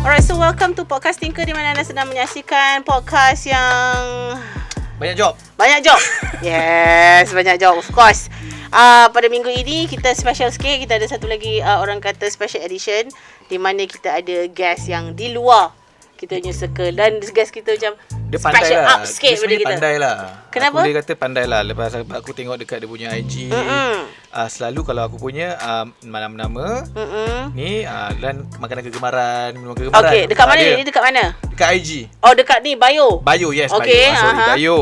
Alright, so welcome to Podcast Tinker, di mana anda sedang menyaksikan podcast yang banyak job. Yes, banyak job, of course. Pada minggu ini kita special sikit. Kita ada satu lagi orang kata special edition, di mana kita ada guest yang di luar kita punya circle. Dan guest kita macam dia pandai special lah. up sikit pada kita. Pandai lah. Kenapa? Aku dia kata pandai lah. Lepas aku tengok dekat dia punya IG, selalu kalau aku punya nama-nama ni dan makanan kegemaran, minuman kegemaran. Okay, dekat mana ni? Dekat mana? Dekat IG. Oh, dekat ni bio. Bio, yes, okay, bio. Bio.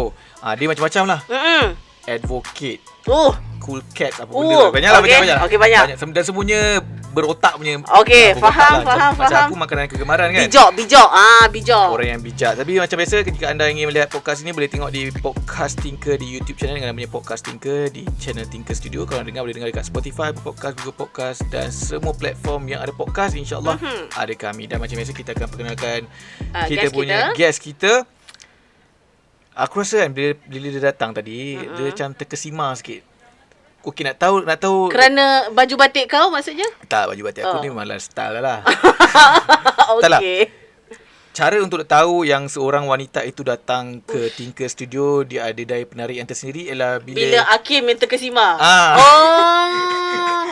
Dia macam-macam lah. Advocate. Cool cat apa benda. Banyak. Okay, banyak. Dan semuanya berotak punya. Okay, faham. Macam aku makanan kegemaran kan. Bijak. Orang yang bijak. Tapi macam biasa, jika anda ingin melihat podcast ini, boleh tengok di Podcast Tinker di YouTube channel dengan namanya Podcast Tinker di channel Tinker Studio. Kalau dengar, boleh dengar dekat Spotify, Podcast, Google Podcast dan semua platform yang ada podcast. InsyaAllah ada kami. Dan macam biasa, kita akan perkenalkan kita punya guest kita. Aku rasa kan bila dia datang tadi, dia macam terkesima sikit. Okey, nak tahu kerana baju batik kau maksudnya? Tak, baju batik aku ni memang style lah. Okey. Cara untuk tahu yang seorang wanita itu datang ke Tinker Studio, dia ada daya penarik yang tersendiri ialah bila Hakim yang terkesima.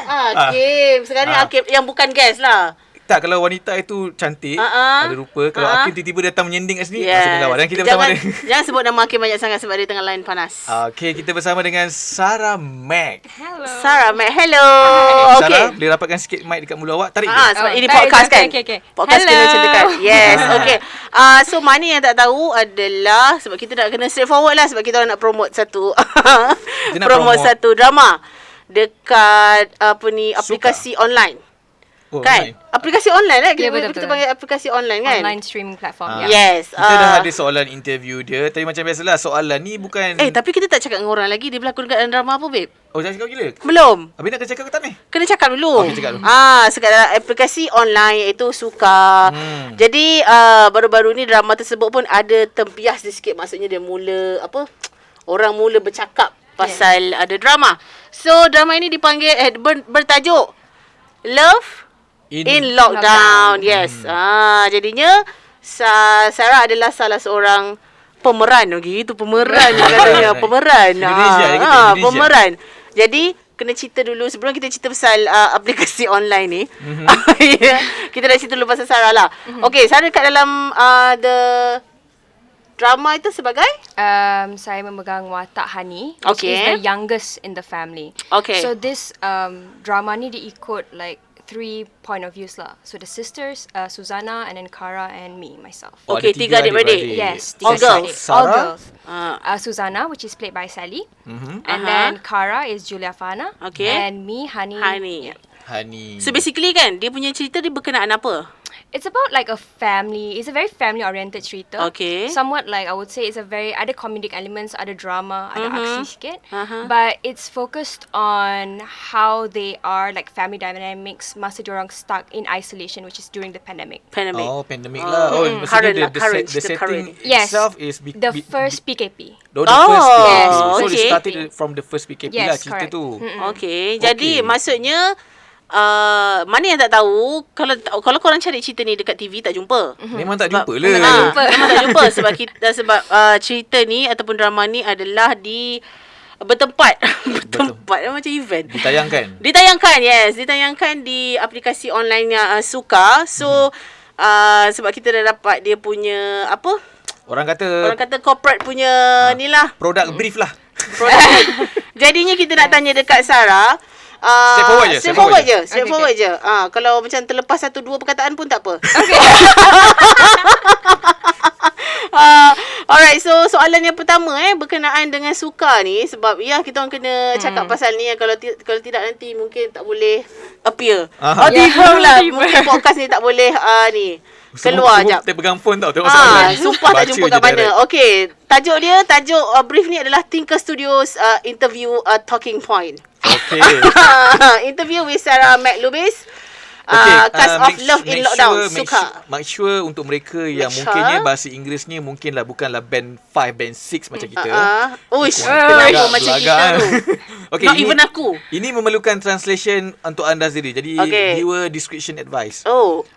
Hakim. Sekarang ni Hakim yang bukan guest lah. Tak, kalau wanita itu cantik, ada rupa. Kalau Hakim tiba-tiba datang menyending kat sini, macam lawan. Dan kita bersama dia. Jangan sebut nama Hakim banyak sangat sebab dia tengah line panas. Okey, kita bersama dengan Sarah Mac. Hello. Sarah, boleh rapatkan sikit mic dekat mulut awak. Tarik. Sebab ini podcast kan. Okay. Podcast kena macam dekat. Yes, okay. So mana yang tak tahu adalah sebab kita nak kena straightforward lah, sebab kita nak promote satu satu drama dekat aplikasi online. Kan? Aplikasi online lah. Kita panggil aplikasi online kan? Online streaming platform. Yes. Kita dah ada soalan interview dia. Tapi macam biasalah, soalan ni bukan... tapi kita tak cakap dengan orang lagi. Dia berlakon dekat drama apa, babe? Oh, jangan cakap gila? Belum. Habis nak kena cakap ke tak ni? Kena cakap dulu. Okay, cakap dulu. Sekarang aplikasi online iaitu SOOKA. Jadi, baru-baru ni drama tersebut pun ada tempias dia sikit. Maksudnya dia mula, orang mula bercakap pasal ada drama. So, drama ini dipanggil, bertajuk Love In Lockdown. Yes. Jadinya Sarah adalah salah seorang pemeran. Itu pemeran katanya. Pemeran. Indonesia. Pemeran. Jadi kena cerita dulu sebelum kita cerita pasal aplikasi online ni. Kita dah cerita dulu pasal Sarah lah. Okay, Sarah kat dalam the drama itu sebagai? Saya memegang watak Hani, which is the youngest in the family. Okay. So this drama ni diikut like 3 point of views lah. So the sisters, Susanna, and then Kara and me, myself. Okay, 3 adik-beradik. Yes, all girls. All girls. Susanna, which is played by Sally, and then Kara is Julia Fana, and me, Hani. Hani. So basically kan, dia punya cerita dia berkenaan apa? It's about like a family. It's a very family-oriented cerita. Okay. Somewhat like I would say it's a very ada comedic elements, ada drama, ada aksi sikit. But it's focused on how they are like family dynamics masa diorang stuck in isolation, which is during the pandemic. Oh, pandemic lah. Maksudnya the setting itself is the first PKP. The first PKP. Yes. So they started from the first PKP lah cerita tu. Okay. Jadi maksudnya mana yang tak tahu, kalau korang cari cerita ni dekat TV tak jumpa. Memang tak jumpa lah. Memang tak jumpa sebab cerita ni ataupun drama ni adalah di bertempat macam event. Ditayangkan di aplikasi online SOOKA. So sebab kita dah dapat dia punya orang kata corporate punya ni lah, product brief lah. Jadinya kita nak tanya dekat Sarah. Straightforward je. Kalau macam terlepas 1-2 perkataan pun tak apa. Okay. Alright, so soalan yang pertama berkenaan dengan SOOKA ni, sebab kita orang kena cakap pasal ni. Kalau tidak nanti mungkin tak boleh appear. Mungkin podcast ni tak boleh ni keluar jap. Kita pegang phone tau, tengok soalan. Sumpah tak jumpa kat mana. Okey, tajuk brief ni adalah Tinker Studios interview talking point. Okay. Interview with Sarah Mac Lubis. Cast of Love in Lockdown, SOOKA. Make sure untuk mereka yang mungkinnya bahasa Inggeris ni mungkinlah bukanlah band 5, band 6 macam kita. Uish, Belagak, macam kita belagak. tu. Okay, Not even aku. Ini memerlukan translation untuk anda sendiri. Jadi viewer discretion advice.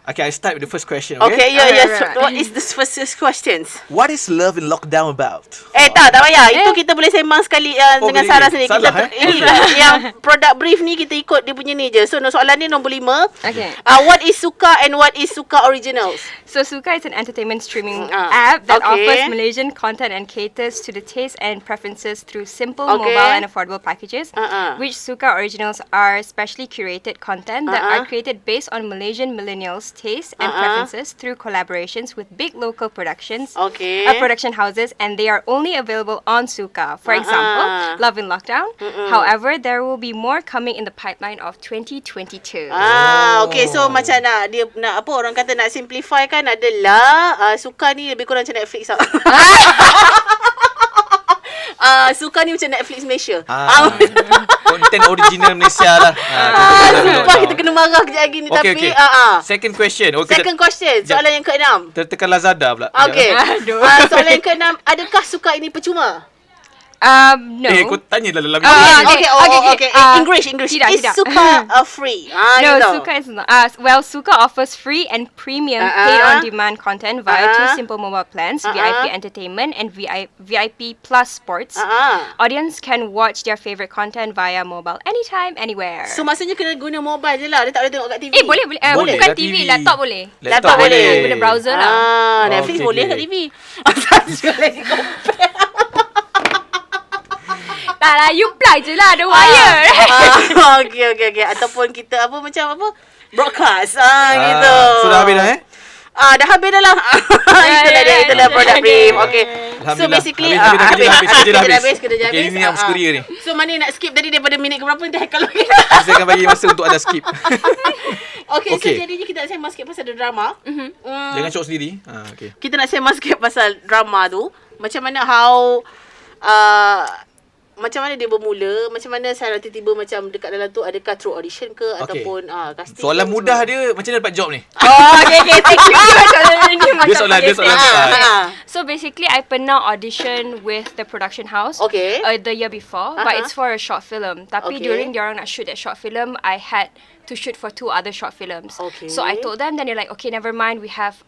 Okay, I start with the first question. Okay, yes. What is the first questions? What is love in lockdown about? Tak payah. Itu kita boleh sembang sekali dengan Sarah sendiri. Salah, ini yang product brief ni kita ikut dia punya ni je. So soalan ni nombor 5. Okay. What is SOOKA and what is SOOKA Originals? So SOOKA is an entertainment streaming app that offers Malaysian content and caters to the taste and preferences through simple, mobile and affordable packages. Which SOOKA Originals are specially curated content that are created based on Malaysian millennials' taste and preferences through collaborations with big local productions, production houses, and they are only available on SOOKA. For example, Love in Lockdown. However, there will be more coming in the pipeline of 2022. Okay, so macam dia nak apa orang kata nak simplify kan adalah SOOKA ni lebih kurang macam Netflix lah. SOOKA ni macam Netflix Malaysia. Content original Malaysia lah. Sumpah kita kena marah kejap lagi ni. Tapi Second question. Second question. Soalan yang ke-6. Tertekan Lazada pula. Okay. Soalan yang ke-6. Adakah SOOKA ini percuma? No. Kau tanya lah dalam Okay. English. Is Tidak. SOOKA free? No, SOOKA is not. SOOKA offers free and premium paid-on-demand content via 2 simple mobile plans, VIP Entertainment and VIP Plus Sports. Audience can watch their favorite content via mobile anytime, anywhere. So maksudnya kena guna mobile je lah. Dia tak boleh tengok kat TV. Boleh. Boleh Bukan lah TV, TV. laptop boleh. Laptop boleh. Guna browser lah. Netflix Okay, boleh okay. kat TV. Asal lagi compare. Tak lah, you plug je lah, ada wire. Okay. Ataupun kita broadcast. Gitu. So dah habis dah Dah habis dah lah. Itu dah product brief. Okay. So basically Kerja dah habis. Kerja Okay, habis. ini yang skuria ni. So mana nak skip tadi daripada minit ke berapa nanti Haikal lagi. Saya akan bagi masa untuk anda skip. Okay, so jadinya kita nak sembang sikit pasal drama. Jangan Syok sendiri. Okay. Kita nak sembang sikit pasal drama tu. Macam mana macam mana dia bermula, macam mana Sarah tiba-tiba macam dekat dalam tu, adakah through audition ke ataupun casting. Soalan mudah dia macam mana dapat job ni? Okay, thank you. Dia soalan. So basically, I pernah audition with the production house the year before, but it's for a short film. Tapi during diorang nak shoot that short film, I had to shoot for 2 other short films. So I told them, then they're like, okay, never mind, we have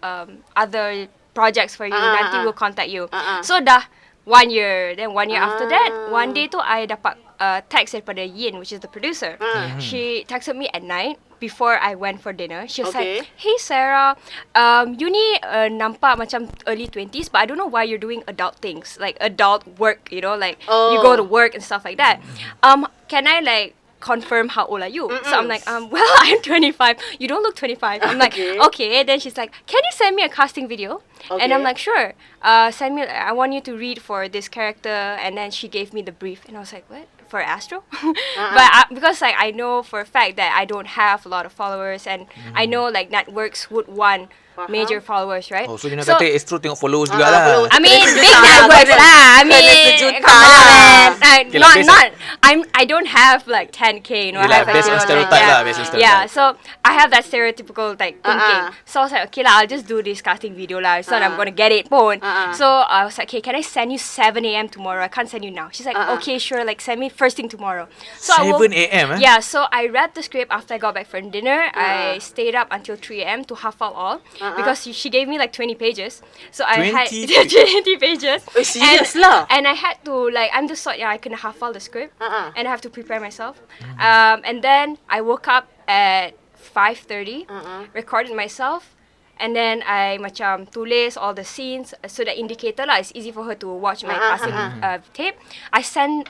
other projects for you. Nanti we'll contact you. So dah 1 year. Then 1 year after that, one day tu I dapat text daripada Yin, which is the producer. She texted me at night before I went for dinner. She was like, hey Sarah, you ni nampak macam early 20s, but I don't know why you're doing adult things, like adult work, you know, like you go to work and stuff like that. Can I like confirm how old are you? So I'm like, well, I'm 25. You don't look 25. I'm like, okay. Then she's like, can you send me a casting video? And I'm like, sure. Send me. I want you to read for this character. And then she gave me the brief, and I was like, what? For Astro? But because like I know for a fact that I don't have a lot of followers, and I know like networks would want major followers, right? So you nak kata Astro tengok followers jugalah. I mean, big networks lah. I mean, I don't have like 10k. You know, I have based on stereotype lah. Based on stereotype. Yeah, so I have that stereotypical like thinking. So I was like, okay lah, I'll just do this casting video lah. So I'm gonna get it, pun. So I was like, okay, can I send you 7 a.m. tomorrow? I can't send you now. She's like, okay, sure. Like send me first thing tomorrow. So 7 a.m. Yeah, so I read the script after I got back from dinner. I stayed up until 3 a.m. to hafal all. Because she gave me like 20 pages. So I had 20 pages. Serious lah. And I had to like, I'm the sort, I can hafal the script. And I have to prepare myself. And then I woke up at 5:30, recorded myself. And then I macam tulis all the scenes. So the indicator lah, it's easy for her to watch my casting tape. I sent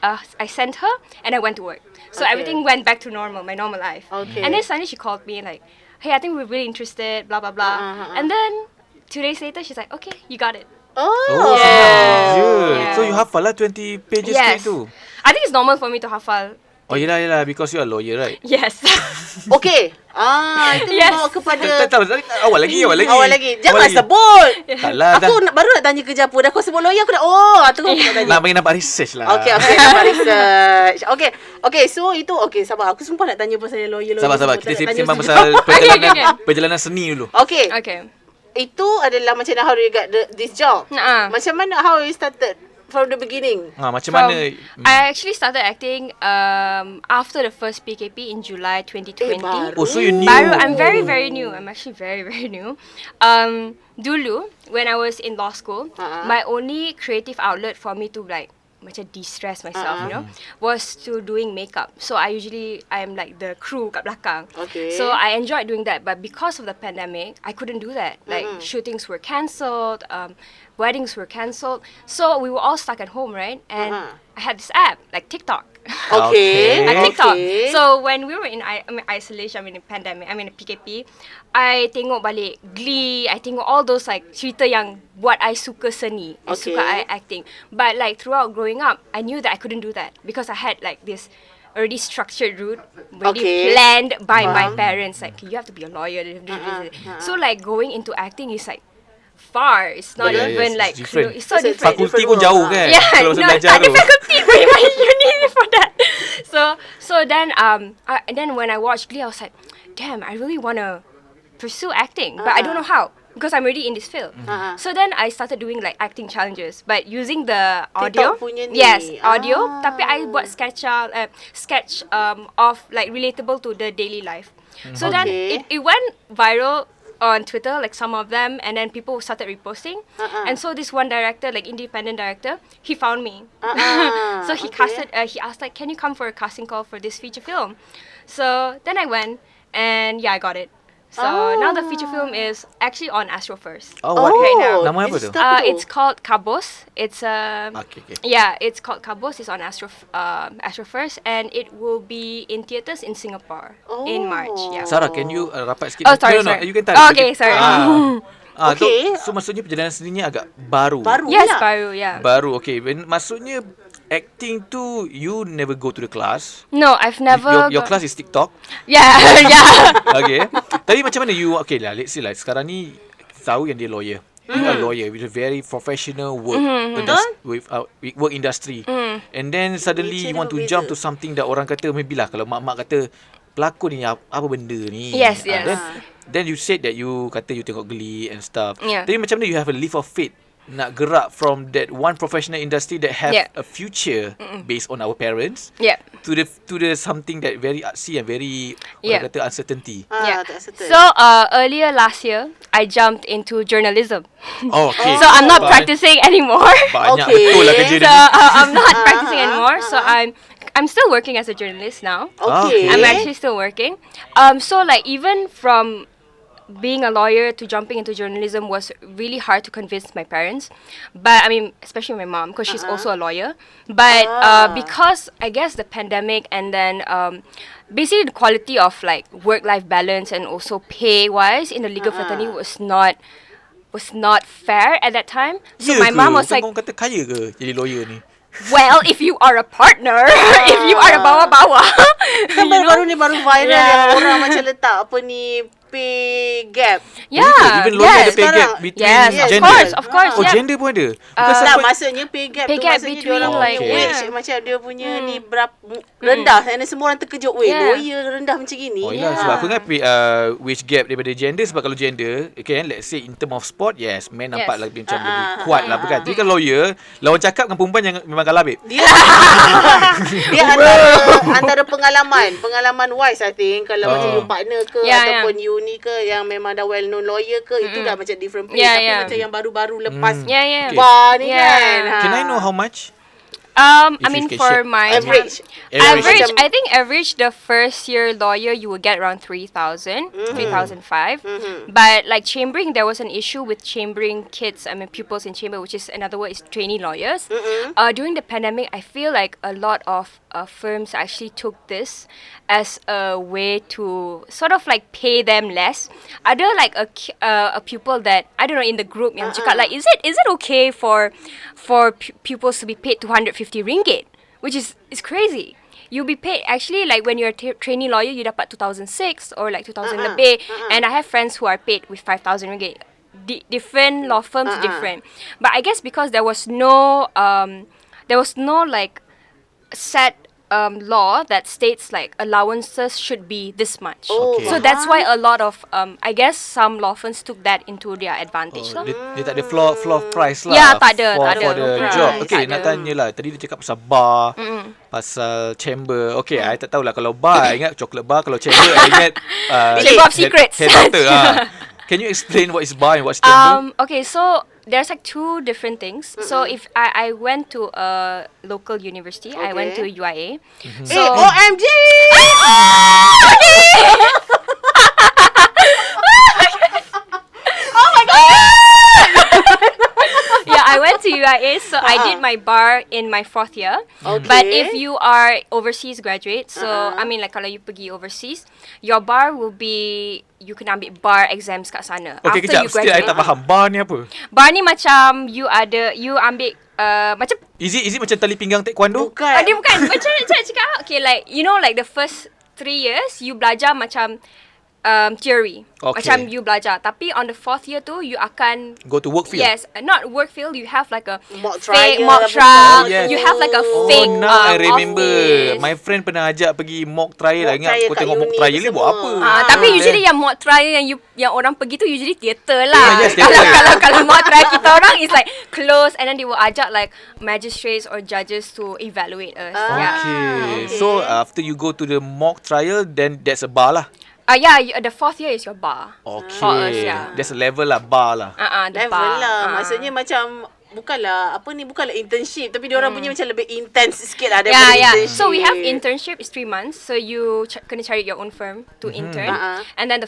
her and I went to work. So everything went back to normal, my normal life. And then suddenly she called me like, hey, I think we're really interested, blah, blah, blah. And then 2 days later, she's like, okay, you got it. Yeah. So you hafal lah 20 pages straight tu? I think it's normal for me to hafal Oh yelah because you are lawyer, right? Yes. Okay. Itu Yes. membawa kepada Awal lagi. Jangan sebut. Taklah dah. Aku baru nak tanya kerja apa. Dah kau sebut lawyer, aku dah tu aku nak tanya. Nak bagi nampak research lah. Okay, nampak research. Okay, so itu sabar. Aku sumpah nak tanya pasal lawyer. Sabar. Kita sembang pasal perjalanan seni dulu. Okay. Itu adalah macam how you got this job. Macam mana how you started from the beginning? Macam mana? I actually started acting after the first PKP in July 2020. So you new. Baru, I'm very, very new. I'm actually very, very new. Dulu, when I was in law school, my only creative outlet for me to macam de-stress myself, was to doing makeup. So I'm like the crew kat belakang. Okay. So I enjoyed doing that, but because of the pandemic, I couldn't do that. Like shootings were cancelled, weddings were cancelled. So we were all stuck at home, right? And I had this app, like TikTok. Okay. At TikTok. Okay. So when we were in isolation, in pandemic, PKP, I tengok balik Glee, I tengok all those like cerita yang buat I suka seni, suka I acting. But like throughout growing up, I knew that I couldn't do that because I had like this already structured route, already planned by my parents. Like you have to be a lawyer. So like going into acting is like far. It's not even like it's so different. Fakulti pun jauh kan? Yeah, tak ada faculty pun in my uni for that. So then then when I watched Glee, I was like, damn, I really wanna pursue acting, but I don't know how because I'm already in this field. So then I started doing like acting challenges, but using the audio. TikTok punya ni. Yes, audio. Tapi I buat sketch of like relatable to the daily life. So then it went viral on Twitter, like some of them, and then people started reposting. And so this one director, like independent director, he found me. So he he asked like, can you come for a casting call for this feature film? So then I went, and I got it. So now the feature film is actually on Astro First. Right now. Nama apa tu? It's called Kabos. It's Okay. Yeah, it's called Kabos. It's on Astro First, and it will be in theaters in Singapore in March. Yeah. Sarah, can you rapat sikit? Oh, sorry. No, you can tell. Okay, sorry. Okay. So maksudnya perjalanan seninya agak baru. Yes, baru, yeah. Baru, okay. Maksudnya acting tu you never go to the class. No, I've never. Your class is TikTok. Yeah. Okay. Tapi macam mana you? Okay lah, let's say like sekarang ni tahu yang dia lawyer. You are a lawyer with a very professional work work industry. And then suddenly you want to jump to something that orang kata maybe lah kalau mak-mak kata pelakon ni apa benda ni. Yes. Then you said that you kata you tengok Glee and stuff. Yeah. Tapi macam mana you have a leap of faith nak gerak from that one professional industry that have a future based on our parents to the something that very artsy and very orang kata uncertainty. So earlier last year, I jumped into journalism. Okay. So I'm not practicing anymore. Banyak betul lah kerja So dia. I'm not practicing anymore. So I'm still working as a journalist now. Okay. I'm actually still working. So like even from being a lawyer to jumping into journalism was really hard to convince my parents, but I mean especially my mom because she's also a lawyer, but because I guess the pandemic and then basically the quality of like work-life balance and also pay wise in the legal fraternity was not fair at that time. So my mom was like, kau kata kaya ke jadi lawyer ni? well, if you are a partner, if you are a bawa-bawa, Kan baru viral yang orang macam letak apa ni pay gap. Yeah. Even lawyer ada pay gap between gender. Of course. Oh, Yeah. gender pun ada. Tak, maksudnya pay gap tu maksudnya between dia orang like, wage macam dia punya ni berapa rendah. Dan semua orang terkejut, lawyer rendah macam gini. Oh yalah, sebab aku ingat wage gap daripada gender. Sebab kalau gender, okay, let's say in term of sport, yes, men nampak lebih macam lebih kuat lah bukan. Tapi kalau lawyer, lawan cakap dengan perempuan yang memang kalah babe. Dia antara pengalaman wise I think. Kalau macam you partner ke ataupun you ni ke yang memang dah well known lawyer ke, itu dah macam different place. Tapi macam yang baru-baru lepas wah ni kan. Can I know how much? I mean for my average, I think average the first year lawyer you will get around 3,000, 3,500. But like chambering, there was an issue with chambering kids. I mean pupils in chamber, which is another word is trainee lawyers. During the pandemic, I feel like a lot of firms actually took this as a way to sort of like pay them less. Ada like a pupil that I don't know in the group yang cakap like is it okay for pupils to be paid 250 ringgit, which is crazy. you'll be paid. Actually, like when you're a trainee lawyer, you dapat 2006 or like 2000 lebih. And I have friends who are paid with 5,000 ringgit. Different law firms, different. But I guess because there was no like set law that states like allowances should be this much. Okay. So that's why a lot of I guess some law firms took that into their advantage lah. Dia tak ada floor price lah. Ya, tak ada, for, tak ada. for the Right. job. Tak Okay, ada. nak tanya lah. Tadi dia cakap pasal bar, pasal chamber. Okay, I tak tahulah. Kalau bar, I ingat chocolate bar. Kalau chamber, I ingat Chamber of Secrets. headhunter. Can you explain what is bar and what's chamber? Okay, so there's like two different things. So if I went to a local university, I went to Okay. UIA. So OMG! yeah, I went to UIA, so I did my bar in my 4th year. Okay. But if you are overseas graduate, so I mean like kalau you pergi overseas, your bar will be, you can ambil bar exams kat sana. Okay, After kejap. you Still, I graduate. tak faham. Bar ni apa? Bar ni macam you ambil macam Is it macam tali pinggang taekwondo? Bukan. dia bukan macam nak cakap okay, like you know like the first 3 years you belajar macam theory. Okay. Macam you belajar. Tapi on the 4th year tu, you akan Go to work field? Yes, not work field. You have like a Mock fake trial mock apa trial. semua. Yes. You have like a Oh, fake now I remember. office. My friend pernah ajak pergi mock trial. Mock Ingat trial aku kat tengok mock uni trial tu ni buat semua. apa? Tapi usually yang mock trial yang orang pergi tu usually theater Yeah, lah. yes, theater. Kalau mock trial kita orang is like close and then they will ajak like magistrates or judges to evaluate us. Yeah. Okay. So after you go to the mock trial, then that's a bar lah. Yeah, the 4th year is your bar. Okay. For us, yeah. There's a level lah, bar lah. The Level bar. lah. Maksudnya macam bukanlah internship, tapi dia orang punya macam lebih intense sikit lah daripada internship. So we have internship is 3 months. So you kena cari your own firm to intern, and then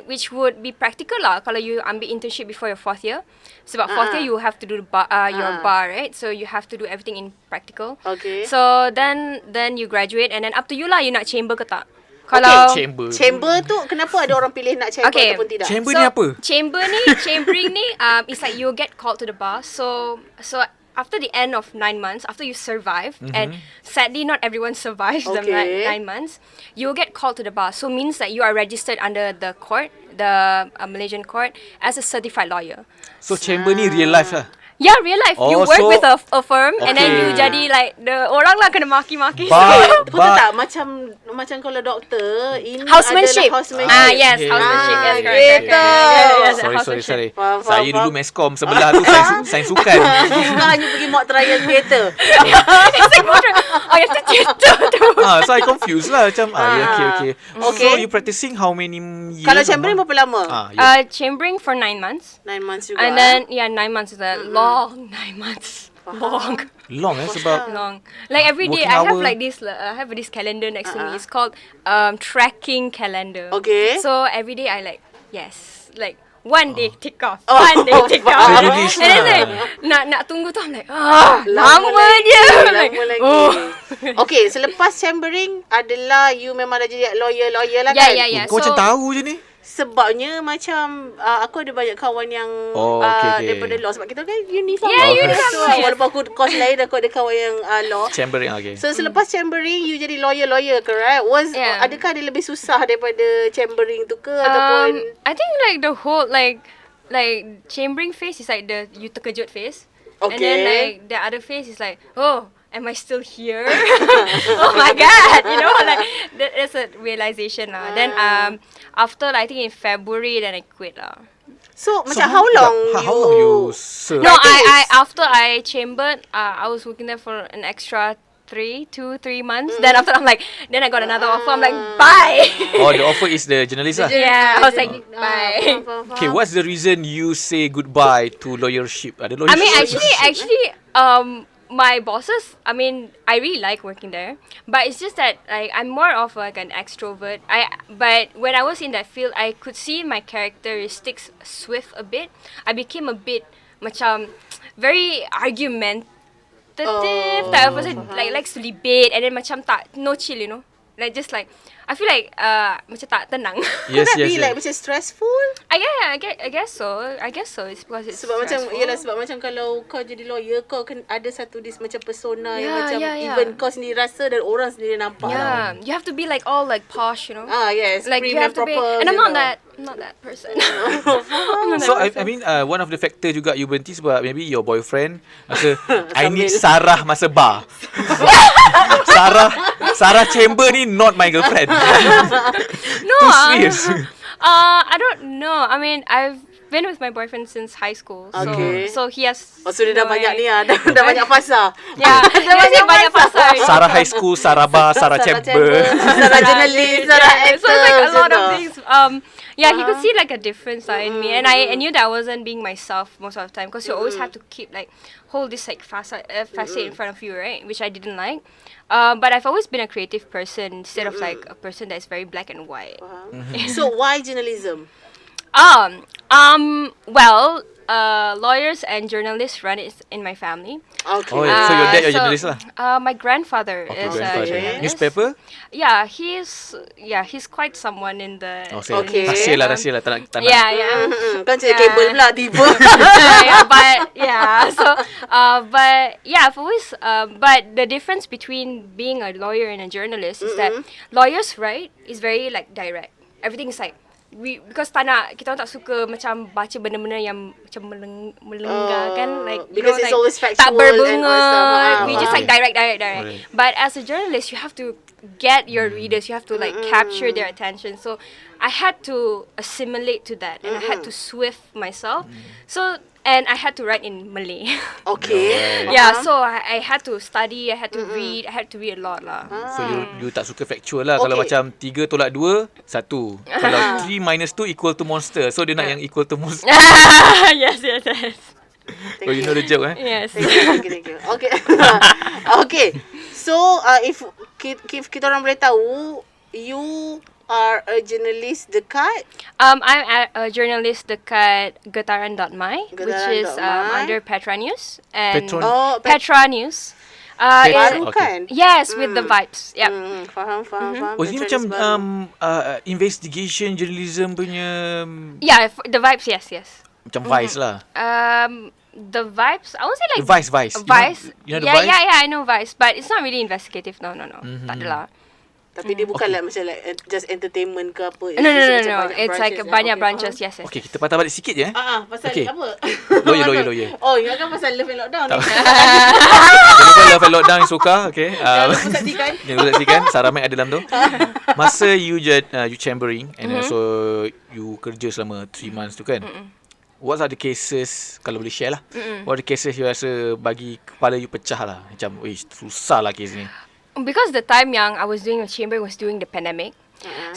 which would be practical lah. Kalau you ambil internship before your 4th year, sebab 4th year you have to do the bar, your bar, right? So you have to do everything in practical. Okay. So then you graduate, and then up to you lah. You nak chamber ke tak? Kalau Chamber tu kenapa ada orang pilih nak chamber ataupun tidak? Chamber ni apa? Chambering ni it's like you get called to the bar. So after the end of 9 months, after you survive, and sadly not everyone survives the 9 months, you will get called to the bar. So means that you are registered under the court, the Malaysian court, as a certified lawyer. So chamber ni real life lah. Yeah, real life. You Oh, work so- with a firm, and then you Okay. jadi like the orang lah kena maki-maki. Betul tak? Macam kalau doktor, ini Housemanship. adalah housemanship. Yes, Okay. housemanship. Yes, correct. Gitu. Yes, Sorry. housemanship. Faham, Saya faham. dulu meskom. Sebelah tu sains sukan. Bukan you pergi mock trial theater. Oh, yang tu theater tu. So I confused lah. Macam, okay. Okay. So you practicing how many years? Kalau chambering berapa lama? Chambering for 9 months. 9 months juga. And then 9 months is a long 9 months. Long sebab Long. Like every day Working I have hour. like this I have this calendar next to me. It's called tracking calendar. Okay. So every day I like like one day tick off. Oh, One day tick off. To-do list And then lah. like, nak tunggu tu I'm like lama dia. Like, Lama lagi. Okay, selepas chambering adalah you memang dah jadi lawyer lah kan? Yeah. kau macam tahu je ni. Sebabnya macam aku ada banyak kawan yang okay. daripada law, sebab kita kan uniform. Yeah, law. uniform, So, yes. walaupun aku course lain, aku ada kawan yang law. Chambering, okay. So selepas chambering you jadi lawyer correct? Yeah. Adakah dia lebih susah daripada chambering tu ke ataupun I think like the whole like chambering phase is like the you terkejut phase. And then Okay. like the other phase is like, oh, am I still here? Oh my god, you know, like that's a realization lah. Then after I think in February then I quit lah. So macam how long you serve? No, I after I chambered, I was working there for an extra 3 months. Then after I'm like, then I got another offer. I'm like, bye. Oh, the offer is the journalist lah. Yeah, I was like, bye. Okay, what's the reason you say goodbye to lawyership? Ada I mean, lawyership? actually, my bosses, I mean, I really like working there, but it's just that like I'm more of like an extrovert. But when I was in that field, I could see my characteristics swift a bit. I became a bit macam very argumentative type of person, like likes to debate, and then macam tak no chill, you know, like just like I feel like macam tak tenang. Yes, Could that yes, be yes. like macam stressful? I guess so. It's because it's Sebab macam stressful. yelah, sebab macam kalau kau jadi lawyer, kau kan ada satu macam persona yang Yeah, macam yeah, yeah. even kau sendiri rasa dan orang sendiri nampak. Yeah, you have to be like all like posh, you know. Yes, Like prim you have and to be, proper. and I'm you not know. that person. So I mean one of the factor juga you berhenti sebab maybe your boyfriend rasa I need Sarah masa bar. Sarah Chamber ni not my girlfriend. No, Too serious. I don't know. I mean, I've been with my boyfriend since high school. Okay. So he has. Oh, so dia dah no banyak ni idea. dah banyak fasa. Yeah, dia banyak pasal. Sarah High School, Sarah Bar, Sarah Chamber. Sarah journalist, Sarah actor. So it's like a lot of macam tu. things. Yeah, he could see like a difference in me, and I knew that I wasn't being myself most of the time because you always have to keep like hold this like facade in front of you, right? Which I didn't like. But I've always been a creative person instead of like a person that's very black and white. So why journalism? Well, lawyers and journalists run it in my family. Okay. Oh, yeah. So your dad your journalist lah. My grandfather Okay, is a grandfather. journalist. Newspaper? Yeah, he's quite someone in the. Oh, so Okay. rahsia lah. Tak nak. Yeah. Kan cakap kabel pula tiba. But I've always but the difference between being a lawyer and a journalist is that lawyers write is very like direct. Everything is like because kita orang tak suka macam baca benda-benda yang macam melenggarkan like you because know, it's like, always tak factual and all stuff. berbunga. We just like direct. Right. But as a journalist, you have to get your readers. You have to like capture their attention. So I had to assimilate to that, and I had to swift myself. So and I had to write in Malay. Okay. Yeah, so I had to study. I had to read. I had to read a lot lah. So you tak suka factual lah. Kalau Okay. macam 3 tolak 2, 1. Kalau 3 minus 2 equal to monster. So dia nak yang equal to monster. yes. Oh, you know the joke Yes. Thank you. Okay. Okay. So, if kita orang boleh tahu, you are a journalist dekat I'm a journalist dekat Getaran.my, which is Getaran.my. under Petra News and Petron- Petra News. baru Okay. kan? Yes, with the vibes. Yeah. Faham. Oh, ini macam Petronis baru. investigation journalism punya Yeah, the vibes. Yes. macam Vice lah. The vibes. I won't say like Vice. Vice. You know the yeah, Vice? yeah, I know Vice, but it's not really investigative. No. Tak adalah. Tapi dia bukan like macam like just entertainment ke apa. No. Macam banyak It's like branches. banyak Okay, branches. faham. Yes. Okay, kita patah balik sikit je. Pasal Okay. apa? Lawyer. Oh, ingatkan pasal Love and Lockdown ni. Jangan lupa Love and Lockdown yang suka. Okay. Jangan lupa saksikan. Jangan lupa saksikan. Sarah Mac ada dalam tu. Masa you chambering and also you kerja selama 3 months tu kan. What are the cases, kalau boleh share lah, what are the cases you rasa bagi kepala you pecah lah? Macam, susah lah kes ni. Because the time yang I was doing a chamber was during the pandemic.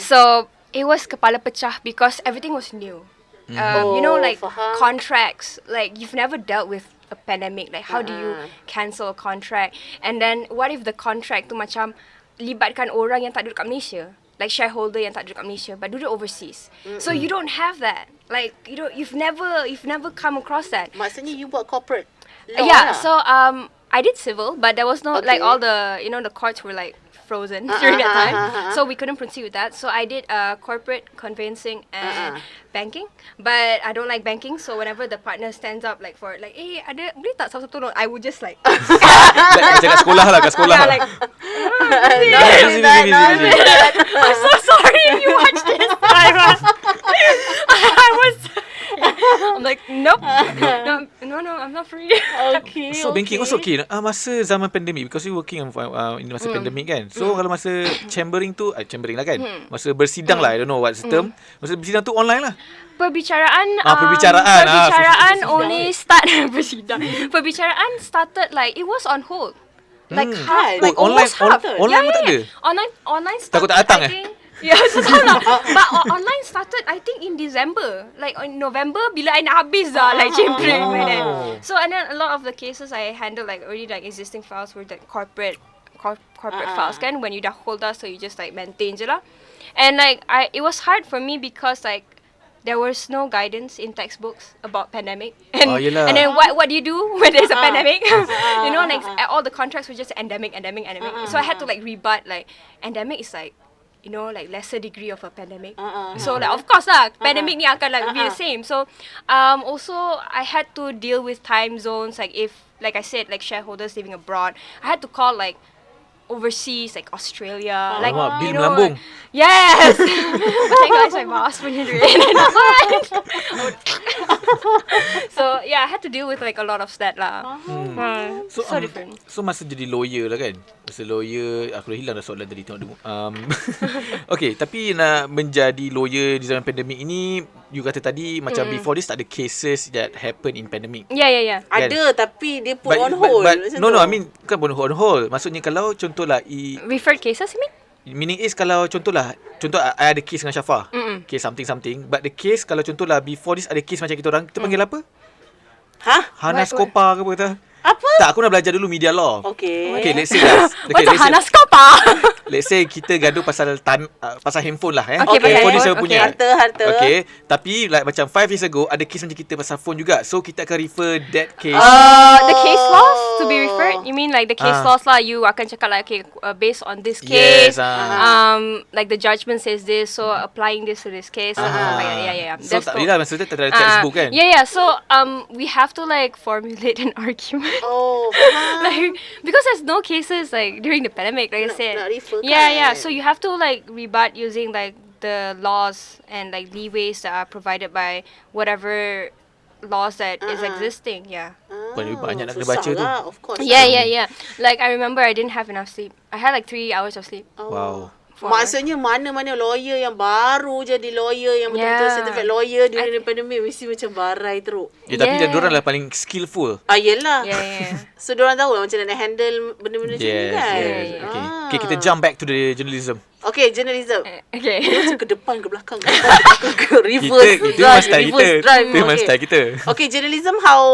So it was kepala pecah because everything was new. You know, like faham. contracts, like you've never dealt with a pandemic. Like how do you cancel a contract? And then what if the contract tu macam libatkan orang yang tak duduk kat Malaysia? Like shareholder yang tak duduk kat Malaysia but duduk overseas. So you don't have that. Like you've never come across that. Maksudnya you buat corporate law Yeah, lah. so I did civil, but there was no like all the the courts were like frozen during that time, so we couldn't proceed with that. So I did corporate conveyancing and banking, but I don't like banking. So whenever the partner stands up like for like, ada boleh tak satu tolong, I would just like Macam kat sekolah lah, kat sekolah. yeah, like Busy. I'm so sorry if you watch this. I was I'm like nope, no, I'm not free. Okay. So banking also okay. Masa zaman pandemic, because you working in masa pandemic kan. So kalau masa chambering tu, chambering lah kan. Masa bersidang lah, I don't know what's the term. Masa bersidang tu online lah. Perbicaraan Perbicaraan. only start Perbicaraan started like it was on hold. Like half, like online, almost half. online pun tak ada? Online started, Takut tak datang I think. Yeah, so lah. But online started I think in December. Like in November bila I nak habis dah like chambering like that. So and then a lot of the cases I handled like already like existing files were like corporate files kan, when you dah hold us, so you just like maintain je lah. And like it was hard for me because like there was no guidance in textbooks about pandemic. And yelah. and then what do you do when there's a pandemic? You know, like all the contracts were just endemic. So I had to like rebut like endemic is like like lesser degree of a pandemic. So like of course lah, pandemic ni akan like be the same. So also I had to deal with time zones, like if, like I said, like shareholders living abroad, I had to call like overseas, like Australia, like bil melambung. Yes. Thank God my boss punya duit. So yeah, I had to deal with like a lot of that lah. So different. So masa jadi lawyer lah kan, masa lawyer, aku dah hilang dah soalan tadi, tengok dulu. Okay, tapi nak menjadi lawyer di zaman pandemik ini, you kata tadi macam before this tak ada cases that happen in pandemic. Yeah. Kan? Ada, tapi dia put on hold. No, I mean bukan put on hold. Maksudnya kalau contohlah Referred cases, you mean? meaning is kalau contoh I ada case dengan Syafa, case something, but the case kalau contohlah before this ada case macam kita orang, kita panggil apa? Hanas Kopa ke apa kata? Apa? Tak, aku nak belajar dulu media law. Okay, let's say guys. What's Hanas Kopa? Let's say kita gaduh pasal pasal handphone lah Okay, handphone ni handphone, siapa punya. Harta. Okay, tapi like macam 5 years ago ada case macam kita pasal phone juga. So kita akan refer that case. The case laws to be referred? You mean like the case laws lah, you akan cakap like, okay, based on this case, like the judgment says this, so applying this to this case. Yeah. So tak boleh lah, maksudnya tak ada textbook kan? Yeah. So we have to like formulate an argument. Like, because there's no cases like during the pandemic, like I said. Yeah. So you have to like rebut using like the laws and like leeways that are provided by whatever laws that is existing. Banyak nak kena baca tu. Of course. Yeah. Like I remember I didn't have enough sleep. I had like 3 hours of sleep. Wow. Maksudnya mana-mana lawyer yang baru jadi lawyer, yang betul-betul certificate lawyer during pandemik, mesti macam barai teruk. Tapi diorang lah paling skillful. Yelah. Yeah. So diorang tahu lah macam mana handle benda-benda macam ni kan. Okay, kita jump back to the journalism. Okay, journalism. Okay. Dia macam ke depan ke belakang ke reverse. Itu memang style kita. Itu memang style kita. Okay, journalism how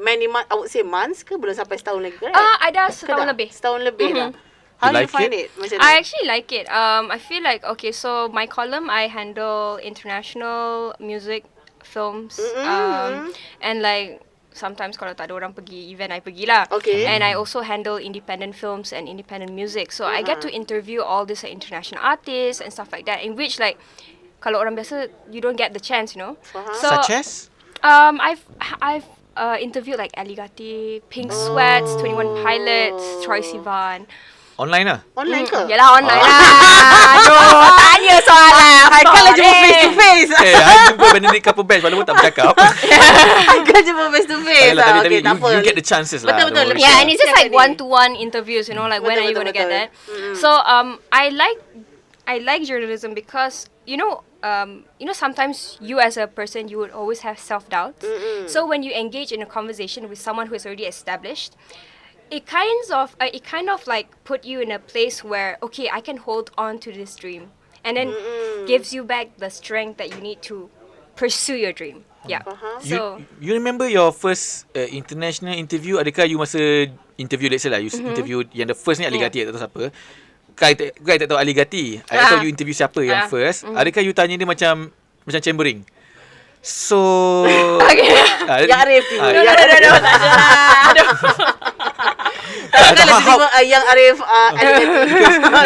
many months? I would say months ke? Belum sampai setahun lagi ke? Ada setahun lebih. Setahun lebih lah. How do you find it? I actually like it. I feel like, okay, so my column, I handle international music, films, and like sometimes kalau tak ada orang pergi event, I pergi lah. Okay. And I also handle independent films and independent music. So I get to interview all these international artists and stuff like that, in which like kalau orang biasa, you don't get the chance, you know. So, such as? I've interviewed like Aligati, Pink Sweats, 21 Pilots, Troye Sivan. Online lah? Online ke? Yalah, online lah. Aduh, tanya soalan. Haikal lah jumpa face to face. I jumpa Benedict Cumberbatch walaupun tak bercakap. Haikal jumpa face to face. Okay, tak apa. You get the chances lah. Betul. Yeah, and it's just like one-to-one interviews, you know, like when are you going to get that? So, I like journalism because, you know, sometimes you as a person, you would always have self-doubts. So when you engage in a conversation with someone who is already established, it kind of like put you in a place where, okay, I can hold on to this dream, and then gives you back the strength that you need to pursue your dream. Yeah. So you remember your first international interview? Adakah you masa interview, let's say lah, you interview yang the first ni Aligati, tak tahu siapa. Kau tak tahu Aligati. I tahu you interview siapa yang first. Adakah you tanya dia macam chambering? So Yang Arif tu. Yang Arif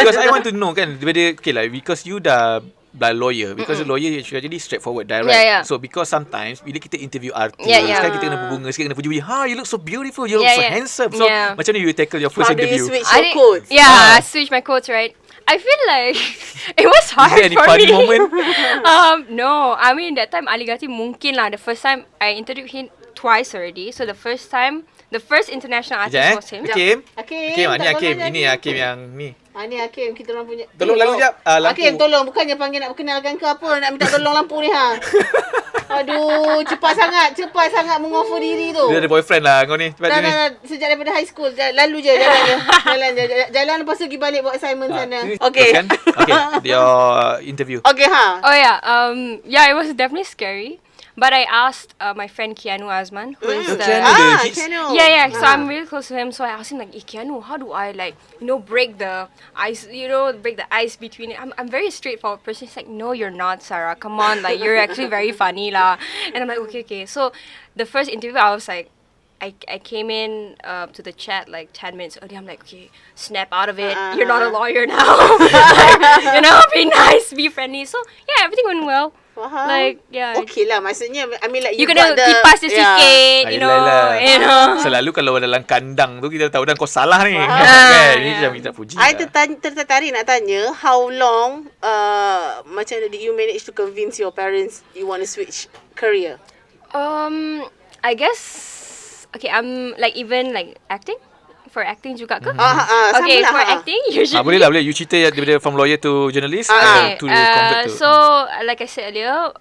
because I want to know kan, okay lah, because you dah lawyer, because the lawyer actually straightforward, direct. So because sometimes bila kita interview artis, kan kita kena berbunga sikit, kena puji, you look so beautiful, you look so handsome. So macam mana you tackle your first interview? How do you switch your quotes? I switch my quotes, right? I feel like it was hard for me. Is there any funny moment? No, I mean that time Aligati mungkin lah. The first time I interviewed him twice already. So the first international artist was him. Hakim, ni tak Hakim. banyak Ini Hakim yang ni. Ni Hakim, kita orang punya. Tolong lalu jap. Lampu. Hakim, tolong. Bukannya panggil nak perkenalkan ke apa. Nak minta tolong lampu ni Aduh, cepat sangat mengoffer diri tu. Dia ada boyfriend lah kau ni. Cepat sini. Sejak daripada high school. Lalu je, jalan lepas tu pergi balik buat assignment sana. Okay, your interview. Okay, Oh yeah, it was definitely scary. But I asked my friend Keanu Azman, who is Keanu. Yeah. So I'm really close to him. So I asked him like, Keanu, how do I break the ice? Break the ice between it. I'm very straightforward person. He's like, no, you're not, Sarah. Come on, like you're actually very funny lah. And I'm like, okay. So the first interview, I was like, I came in to the chat like 10 minutes early. I'm like, okay, snap out of it. You're not a lawyer now. Like, be nice, be friendly. So yeah, everything went well. Like Okay lah, maksudnya I mean like you kena kipas dia sikit, you know. Selalu kalau dalam kandang tu kita tahu dah kau salah ni. Kan? Ini macam minta puji. I tertarik nak tanya, how long macam did you manage to convince your parents you want to switch career? I guess okay, I'm like even like acting. For acting juga ke? Okay, for acting usually. Boleh lah, boleh. You cerita daripada from lawyer to journalist to convert to. So, like I said earlier,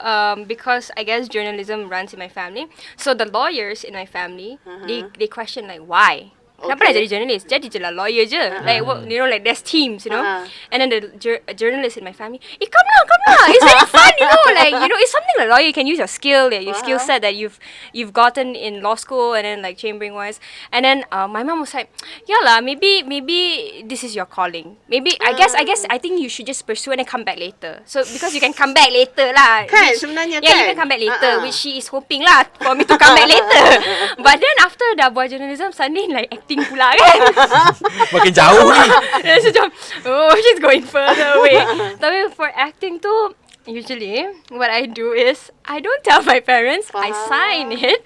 because I guess journalism runs in my family, so the lawyers in my family, they question like why. Kenapa nak jadi journalist? Jadi je lah lawyer je. Like, you know, like there's teams, you know. And then the journalists in my family, come lah. It's very fun, you know. Like, you know, it's something like lawyer. You can use your skill, your skill set that you've gotten in law school and then like chambering wise. And then my mom was like, yeah lah, maybe this is your calling. Maybe I think you should just pursue and then come back later. So because you can come back later lah. Kan sebenarnya you can come back later, which she is hoping lah for me to come back later. But then after dah buat journalism, suddenly like acting pula kan. Makin jauh ni. Macam, she's going further away. Tapi for acting tu, usually what I do is I don't tell my parents. I sign it.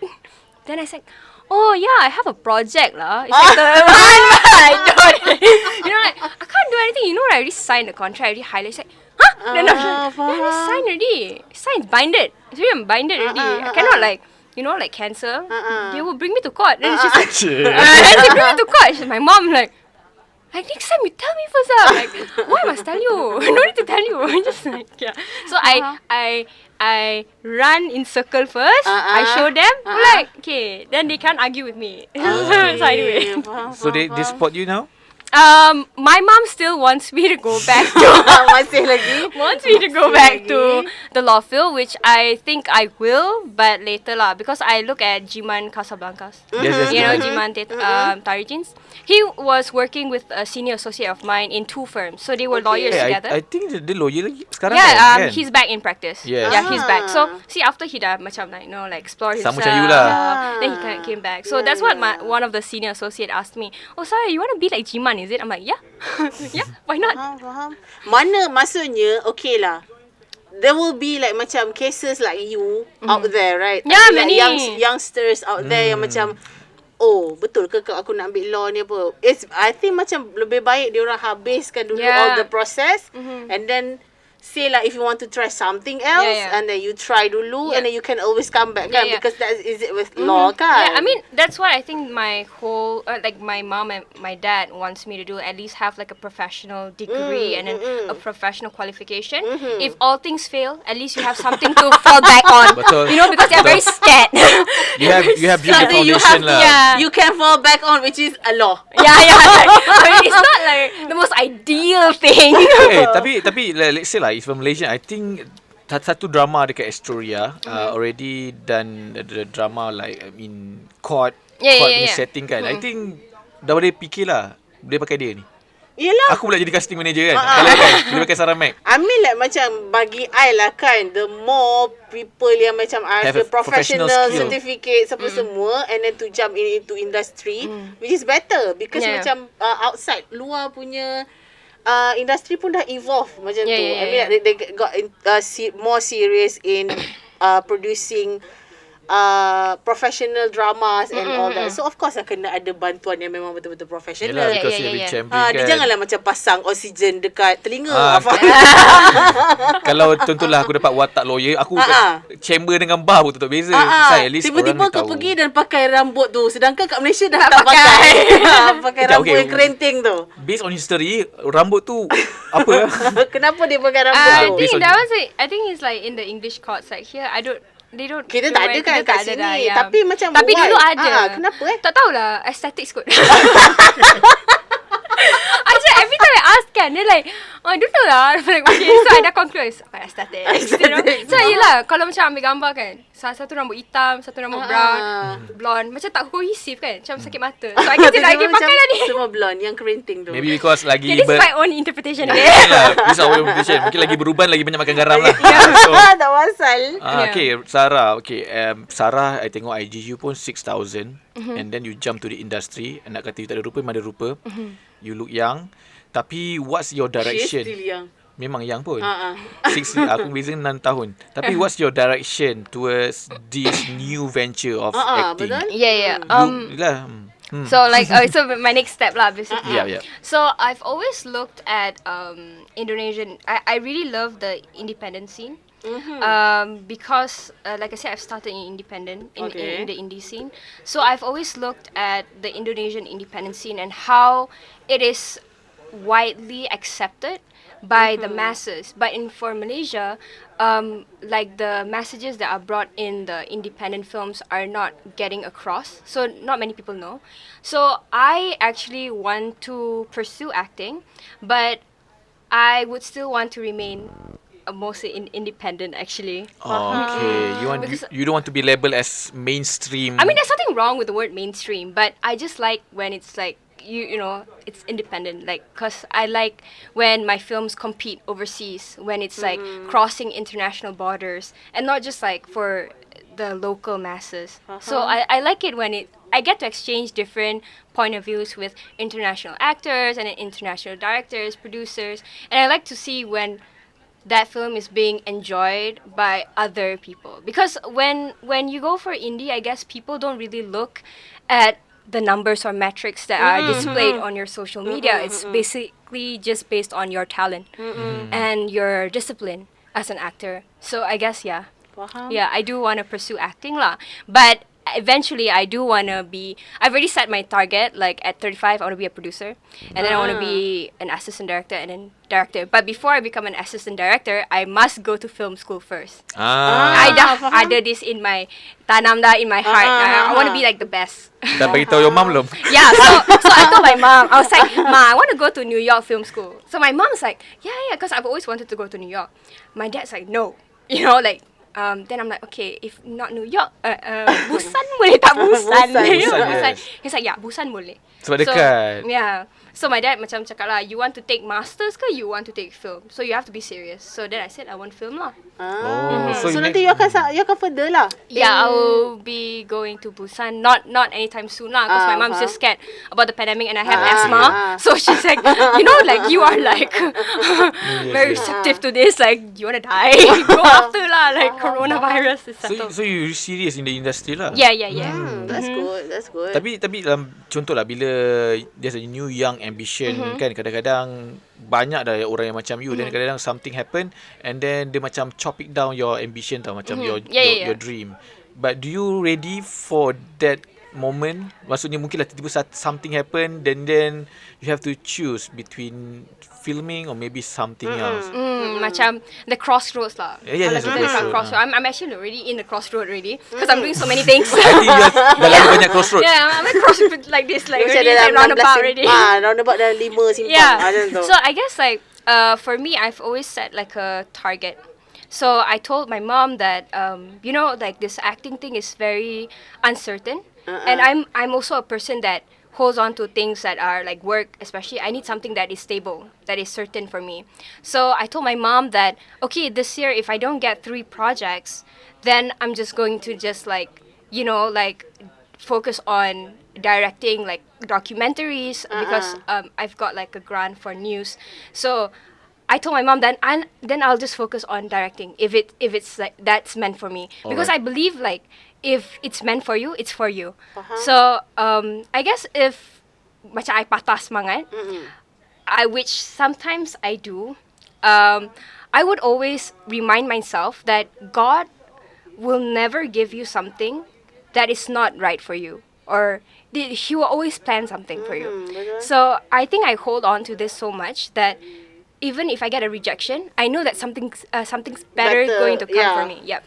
Then I say, oh yeah, I have a project lah. It's like the one I don't. You know, like I can't do anything. You know, I already signed the contract. I already highlighted. Like, huh? Then I signed already. Signed, binded. It's really binded already. I cannot like. You know, like cancel, they will bring me to court. Then she's like, then they bring me to court. She's my mom, like next time you tell me first. Like, why must tell you? No need to tell you. Just like, yeah. So I run in circle first. I show them, like, okay. Then they can't argue with me. So I do it. So they support you now? My mom still wants me to go back to to the law field, which I think I will, but later lah, because I look at Jiman Casablancas. Yes, you know Jiman Tarijins. He was working with a senior associate of mine in 2 firms, so they were lawyers together. I think the lawyer lagi sekarang. Yeah, he's back in practice. Yes. Yeah, he's back. So see, after he dah macam like, you know, like explore himself. Sama macam you lah. Then he came back. So that's what one of the senior associate asked me. Oh, sorry, you want to be like Jiman? Is it? I'm like, yeah. Yeah, why not? Faham. Mana maksudnya, okay lah. There will be like macam cases like you out there, right? Yeah, like many. youngsters out there yang macam, oh, betul ke aku nak ambil law ni apa? I think macam lebih baik diorang habiskan dulu all the process and then say like if you want to try something else and then you try dulu and then you can always come back kan, because that is it with law kan. Yeah, I mean that's what I think my whole like my mom and my dad wants me to do, at least have like a professional degree and then a professional qualification. If all things fail, at least you have something to fall back on. Betul. You know, because they're very scared. You have built the foundation lah. You can fall back on, which is a law. Like, I mean, it's not like the most ideal thing. Tapi let's say lah, it's from Malaysia. I think satu drama dekat Astoria already done the drama like court setting kan. I think dah boleh fikir lah dia pakai dia ni. Yelah. Aku pula jadi casting manager kan. Kalian kan dia pakai Sarah Mac. I mean like macam bagi I lah kan, the more people yang macam ada professional certificate semua and then to jump into industry, which is better because macam outside luar punya industry pun dah evolve macam tu. I mean like, they got more serious in producing professional dramas and all that. So of course lah kena ada bantuan yang memang betul-betul professional. Yelah, because you're champion kan. Dia janganlah macam pasang oksigen dekat telinga. Kalau contohlah aku dapat watak lawyer, aku chamber dengan bar pun tetap beza. At least tiba-tiba kau tahu. pergi dan pakai rambut tu, sedangkan kat Malaysia dah tak pakai. Pakai rambut yang kerenting tu. Based on history, rambut tu apa? Kenapa dia pakai rambut tu? I think it's like in the English courts, like here kita tak ada kan kat sini. Tapi macam tapi dulu ada. Kenapa Tak tahulah, aesthetics kot. Actually every time I ask kan, dia like, I don't know lah. I'm like, okay, so I dah conclude. I started. You know? So yelah, kalau macam ambil gambar kan, salah satu rambut hitam, satu rambut brown, blonde, macam tak kohesif kan, macam sakit mata. So I guess lagi pakai lah ni. Semua blonde, yang kerinting tu. Maybe because lagi Okay, this is my own interpretation. Okay. This is our interpretation. Mungkin lagi beruban, lagi banyak makan garam lah. So, Tak pasal. okay, Sarah. Okay, Sarah, I tengok IG you pun 6,000. And then you jump to the industry. Nak kata you tak ada rupa, memang ada rupa. You look young. Tapi what's your She is direction? still young. Memang young pun. Aku beza 6 tahun. Tapi what's your direction towards this new venture of acting? Betul? Yeah. So So like, so my next step lah, basically. Yeah. So I've always looked at Indonesian. I really love the independent scene. Because like I said, I've started in independent in the indie scene. So I've always looked at the Indonesian independent scene and how it is widely accepted by the masses. But for Malaysia, like the messages that are brought in the independent films are not getting across. So not many people know. So I actually want to pursue acting, but I would still want to remain mostly independent actually. Okay, you don't want to be labelled as mainstream. I mean, there's nothing wrong with the word mainstream, but I just like when it's like you know, it's independent, like, cause I like when my films compete overseas, when it's like crossing international borders and not just like for the local masses. So I like it when I get to exchange different point of views with international actors and international directors, producers, and I like to see when that film is being enjoyed by other people. Because when you go for indie, I guess people don't really look at the numbers or metrics that are displayed on your social media. It's basically just based on your talent and your discipline as an actor. So I guess yeah, I do want to pursue acting lah. But eventually I do want to be, I've already set my target, like at 35 I want to be a producer, and then I want to be an assistant director and then director. But before I become an assistant director, I must go to film school first. I dah ada this in my, tanam dah in my heart. I want to be like the best. Dah bagi tahu your mum belum? Yeah, so I told my mom, I was like, Ma, I want to go to New York Film School. So my mom's like, yeah, because I've always wanted to go to New York. My dad's like, no, you know, like, then I'm like, okay, if not New York, Busan boleh tak? Busan. Busan, yes. He's like, yeah, Busan boleh. Sebab dekat. Yeah. So my dad macam cakap lah, you want to take masters ke you want to take film? So you have to be serious. So then I said I want film lah. So nanti you akan further lah. Yeah, I will be going to Busan. Not anytime soon lah, because my mom's just scared about the pandemic and I have asthma. So she's like, you know, like you are like very receptive to this. Like you wanna die? Go after lah, like coronavirus is settled. So you serious in the industry lah? Yeah. That's good. Tapi dalam contoh lah, bila there's a new young ambition kan, kadang-kadang banyak dah orang yang macam you, dan kadang-kadang something happen and then dia macam chop it down your ambition tau, macam your dream. But do you ready for that moment? Maksudnya mungkin lah tiba-tiba something happen, then you have to choose between filming or maybe something else. Macam the crossroads lah. Yeah, that's the crossroad. I'm actually already in the crossroad already because I'm doing so many things. I think dah lagi banyak crossroad. Yeah, I'm at crossroad like this, like already roundabout already. Roundabout dah 5 simpang. Yeah. So I guess like for me, I've always set like a target. So I told my mom that you know, like this acting thing is very uncertain, and I'm also a person that holds on to things that are like work, especially. I need something that is stable, that is certain for me. So I told my mom that, okay, this year if I don't get 3 projects, then I'm just going to just like, you know, like focus on directing like documentaries because I've got like a grant for news. So I told my mom then I'll just focus on directing if it's like that's meant for me, because I believe like if it's meant for you, it's for you. So I guess if macam I patah semangat, which sometimes I do, I would always remind myself that God will never give you something that is not right for you, or He will always plan something for you. So I think I hold on to this so much that even if I get a rejection, I know that something's better going to come for me. Yep.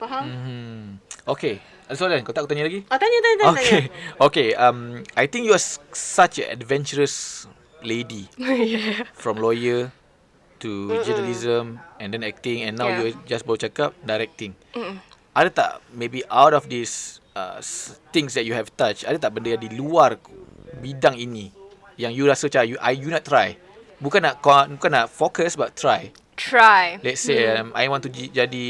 Okay. Ada soalan? Kau tak aku tanya lagi? Tanya. Okay. I think you are such an adventurous lady. Yeah. From lawyer to journalism and then acting, and now you just baru cakap directing. Ada tak maybe out of these things that you have touched, ada tak benda yang di luar bidang ini yang you rasa macam you nak try? Bukan nak fokus but try. Try. Let's say I want to jadi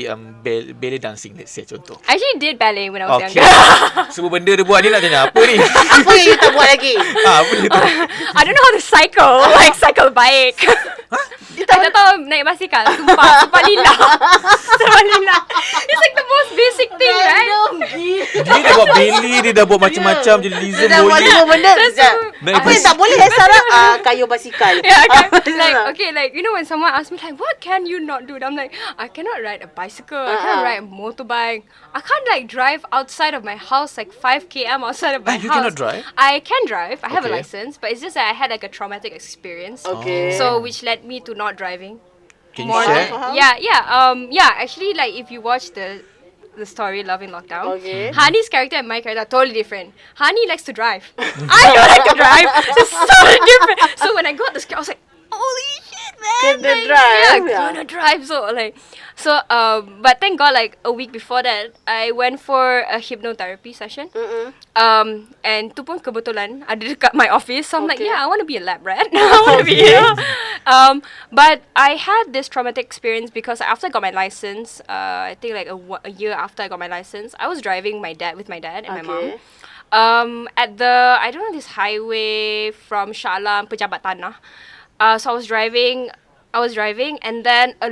ballet dancing, let's say contoh. I actually did ballet when I was Okay. younger. Semua benda dia buat ni nak tanya apa ni? Apa yang you tak buat lagi? Apa dia tu? I don't know how to cycle, like cycle bike. I tak tahu naik basikal. Sumpah lila. Sumpah lila. It's like the most basic thing, right? Dia dah buat ballet, dia dah buat macam-macam journalism, Dia dah buat boleh. semua benda. That's Sekejap. Naik Apa yang tak boleh Sarah? Kayu basikal. Yeah, like okay, like you know when someone asks me like, what can you not do? I'm like, I cannot ride a bicycle. I cannot ride a motorbike. I can't like drive outside of my house like 5 km outside of my You house. cannot drive? I can drive. I have a Okay. license, but it's just that I had like a traumatic experience. Okay. So which led me to not driving. Can you share? Yeah. Actually, like if you watch the story Love in Lockdown, Okay. Hani's character and my character are totally different. Hani likes to drive. I don't like to drive. It's so different. So when I got the script, I was like, holy shit, man! Kena Like, drive, Yeah, gonna drive. But thank God, like a week before that, I went for a hypnotherapy session. And tu pun kebetulan ada dekat my office. So I'm like, Okay. yeah, I want to be a lab rat. I want to be, but I had this traumatic experience because after I got my license, I think like a year after I got my license, I was driving with my dad and my Okay. mom. At the, I don't know, this highway from Shah Alam, Pejabat Tanah. So I was driving and then a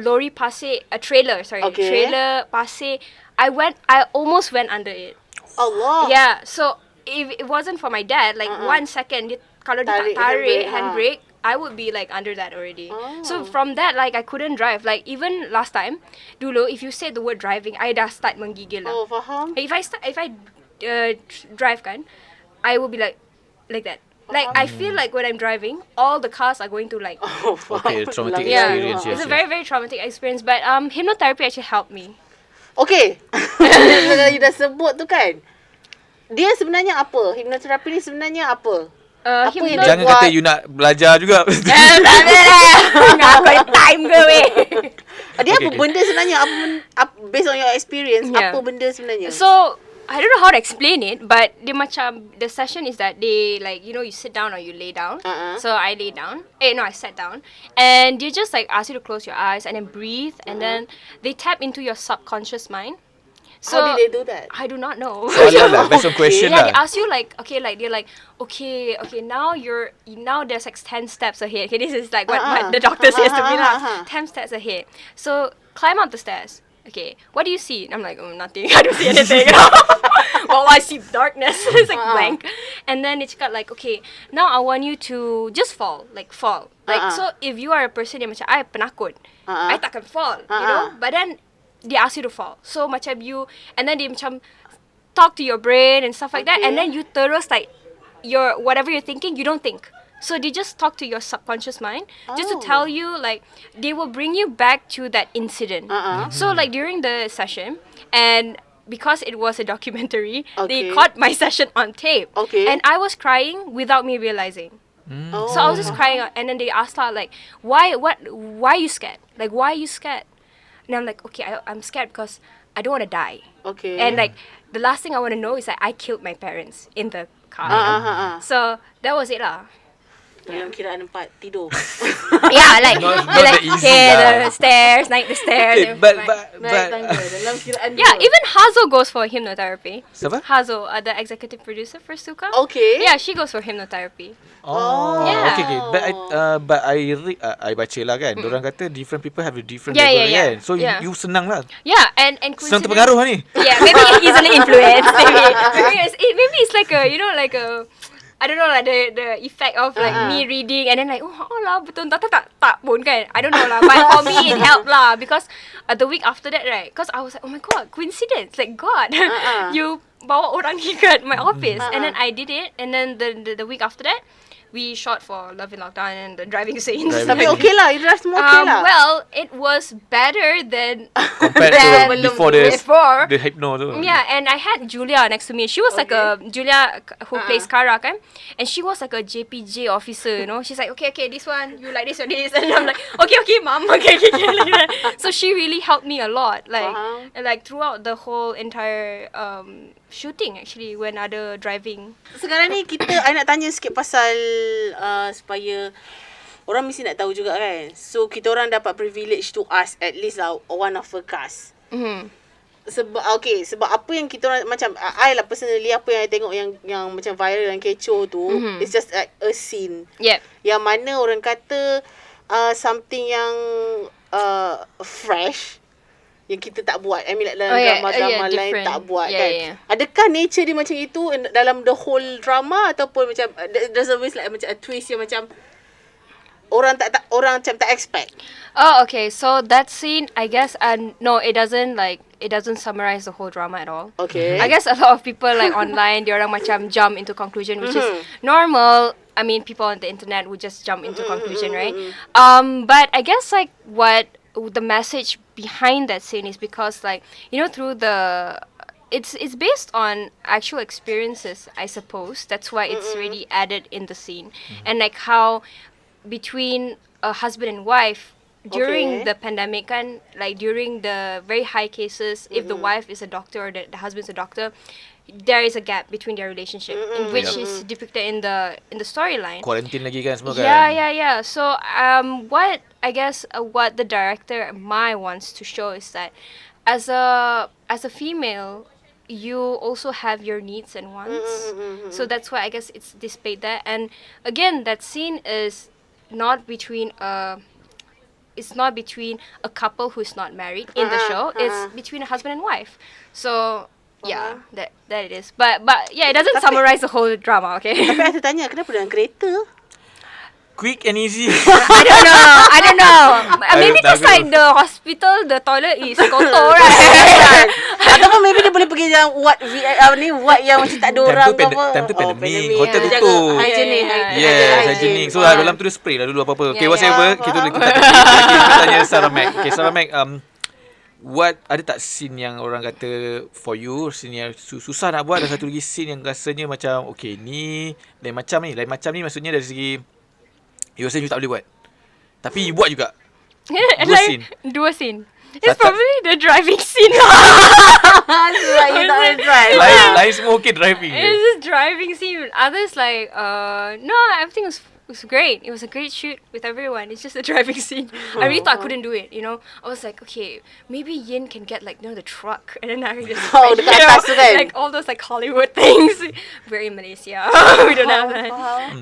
trailer Okay. passe. I almost went under it. Allah. Yeah, so if it wasn't for my dad, like 1 second, kalau dia tak tarik handbrake, I would be like under that already. So from that, like I couldn't drive. Like even last time, dulu, if you say the word driving, I dah start menggigil lah. Oh, faham. If I drive kan, I will be like that. Like I feel like when I'm driving, all the cars are going to like. Oh, faham. Okay, traumatic Yeah, experience. Yes, it's a yes. very very traumatic experience. But hypnotherapy actually helped me. Okay. You dah sebut tu kan. Dia sebenarnya apa? Hipnoterapi ni sebenarnya apa? Apa yang dia Jangan buat? kata you nak belajar juga. Tak ada lah. Aku ada time ke weh. Dia apa Okay. benda sebenarnya? Based on your experience, Yeah. apa benda sebenarnya? So I don't know how to explain it, but dia macam the session is that they like you sit down or you lay down. So I lay down. I sat down, and they just like ask you to close your eyes and then breathe, and then they tap into your subconscious mind. So How did they do that? I do not know. Soalan lah, based on question Yeah, they lah. ask you like, okay, like they're like, okay, now there's like 10 steps ahead. Okay, this is like what the doctor says to me lah. 10 steps ahead. So climb up the stairs. Okay, what do you see? And I'm like, nothing. I don't see anything. Well, I see darkness. It's like blank. And then it's got like, okay, now I want you to just fall. Like so if you are a person yang macam I penakut, I takkan fall, you know. But then they ask you to fall. So macam you, and then they macam talk to your brain and stuff like that, and then you terus like your whatever you're thinking, you don't think. So they just talk to your subconscious mind just to tell you, like, they will bring you back to that incident. So like during the session, and because it was a documentary, they caught my session on tape. Okay. And I was crying without me realizing. So I was just crying, and then they asked her like, why are you scared? Like, why are you scared? And I'm like, okay, I'm scared because I don't want to die. Okay. And like, the last thing I want to know is that I killed my parents in the car. So that was it lah. Dalam kiraan 4 tidur. Yeah, like, Not you're that like, easy okay, lah. the stairs, naik the stairs. Okay, and but Naik tangga dalam kiraan yeah, 2. even Hazel goes for hypnotherapy. Siapa? Hazel, the executive producer for SOOKA. Okay. Yeah, she goes for hypnotherapy. Oh, Yeah. okay. But I baca lah kan. Dorang kata different people have a different Yeah, level yeah, kan. yeah. So Yeah. you senang lah. Yeah, and Senang coincidence- terpengaruh lah ni. Yeah, maybe easily influenced. Maybe it's like a, like a, I don't know, like the effect of like me reading and then like, oh lah, betul tak pun kan. I don't know lah, but for me it helped lah because the week after that, right, because I was like, oh my god, coincidence, like God, you bawa orang ni kat my office, and then I did it, and then the week after that, we shot for Love in Lockdown and the driving scenes. Tapi okay lah, you drive semua okay lah. Well, it was better than Compared to before the hypno tu. Yeah, and I had Julia next to me. She was like Julia who plays Kara, kan? And she was like a JPJ officer, you know. She's like, okay, this one, you like this or this, and I'm like, okay, mom, okay, like that. So she really helped me a lot, like throughout the whole entire shooting actually when ada driving. Sekarang ni I nak tanya sikit pasal supaya orang mesti nak tahu juga kan. So kita orang dapat privilege to ask at least lah one of the cast. Sebab apa yang kita orang macam I lah personally, apa yang I tengok yang macam viral yang kecoh tu, it's just like a scene. Yang mana orang kata something yang fresh yang kita tak buat. I mean like dalam drama-drama lain tak buat kan. Adakah nature dia macam itu dalam the whole drama, ataupun macam there's always like macam a twist yang macam orang macam tak expect? Oh, okay. So that scene, I guess, no, it doesn't summarize the whole drama at all. Okay. I guess a lot of people like online, diorang macam jump into conclusion, which is normal. I mean, people on the internet would just jump into conclusion, right? But I guess like what the message behind that scene is because, like, you know, through the it's based on actual experiences, I suppose. That's why it's really added in the scene. And like how between a husband and wife during the pandemic, and like during the very high cases, if the wife is a doctor or the husband's a doctor, there is a gap between their relationship, in which is depicted in the storyline. Quarantine lagi kan semua kan. Yeah. So what I guess what the director Mai wants to show is that as a female, you also have your needs and wants. So that's why I guess it's displayed there. And again, that scene is not between a couple who's not married in the show. It's between a husband and wife. So yeah, that it is. But yeah, it doesn't summarize the whole drama, okay? Tapi saya tanya, kenapa dalam kereta? Quick and easy. I don't know. Maybe because like the hospital, the toilet is kotor, right? Ataupun maybe dia boleh pergi yang ward yang macam tak ada orang ke apa. Time tu pandemik, hotel tutup. Hygienic. So dalam tu dia spray lah dulu apa-apa. Okay, whatever. Kita tanya Sarah Mac. Okay, Sarah Mac, what ada tak scene yang orang kata for you, scene yang susah nak buat, dan satu lagi scene yang rasanya macam okay, ni lain macam ni maksudnya dari segi you rasa you tak boleh buat tapi you buat juga? Dua scene. It's probably the driving scene. Like you tak boleh drive. Lain semua okay driving. It's just driving scene. Others like no, everything was great. It was a great shoot with everyone. It's just a driving scene. I really thought I couldn't do it, you know. I was like, okay, maybe Yin can get like, you know, the truck, and then I can just dekat atas tu kan? like all those like Hollywood things. Very Malaysia. We don't have that.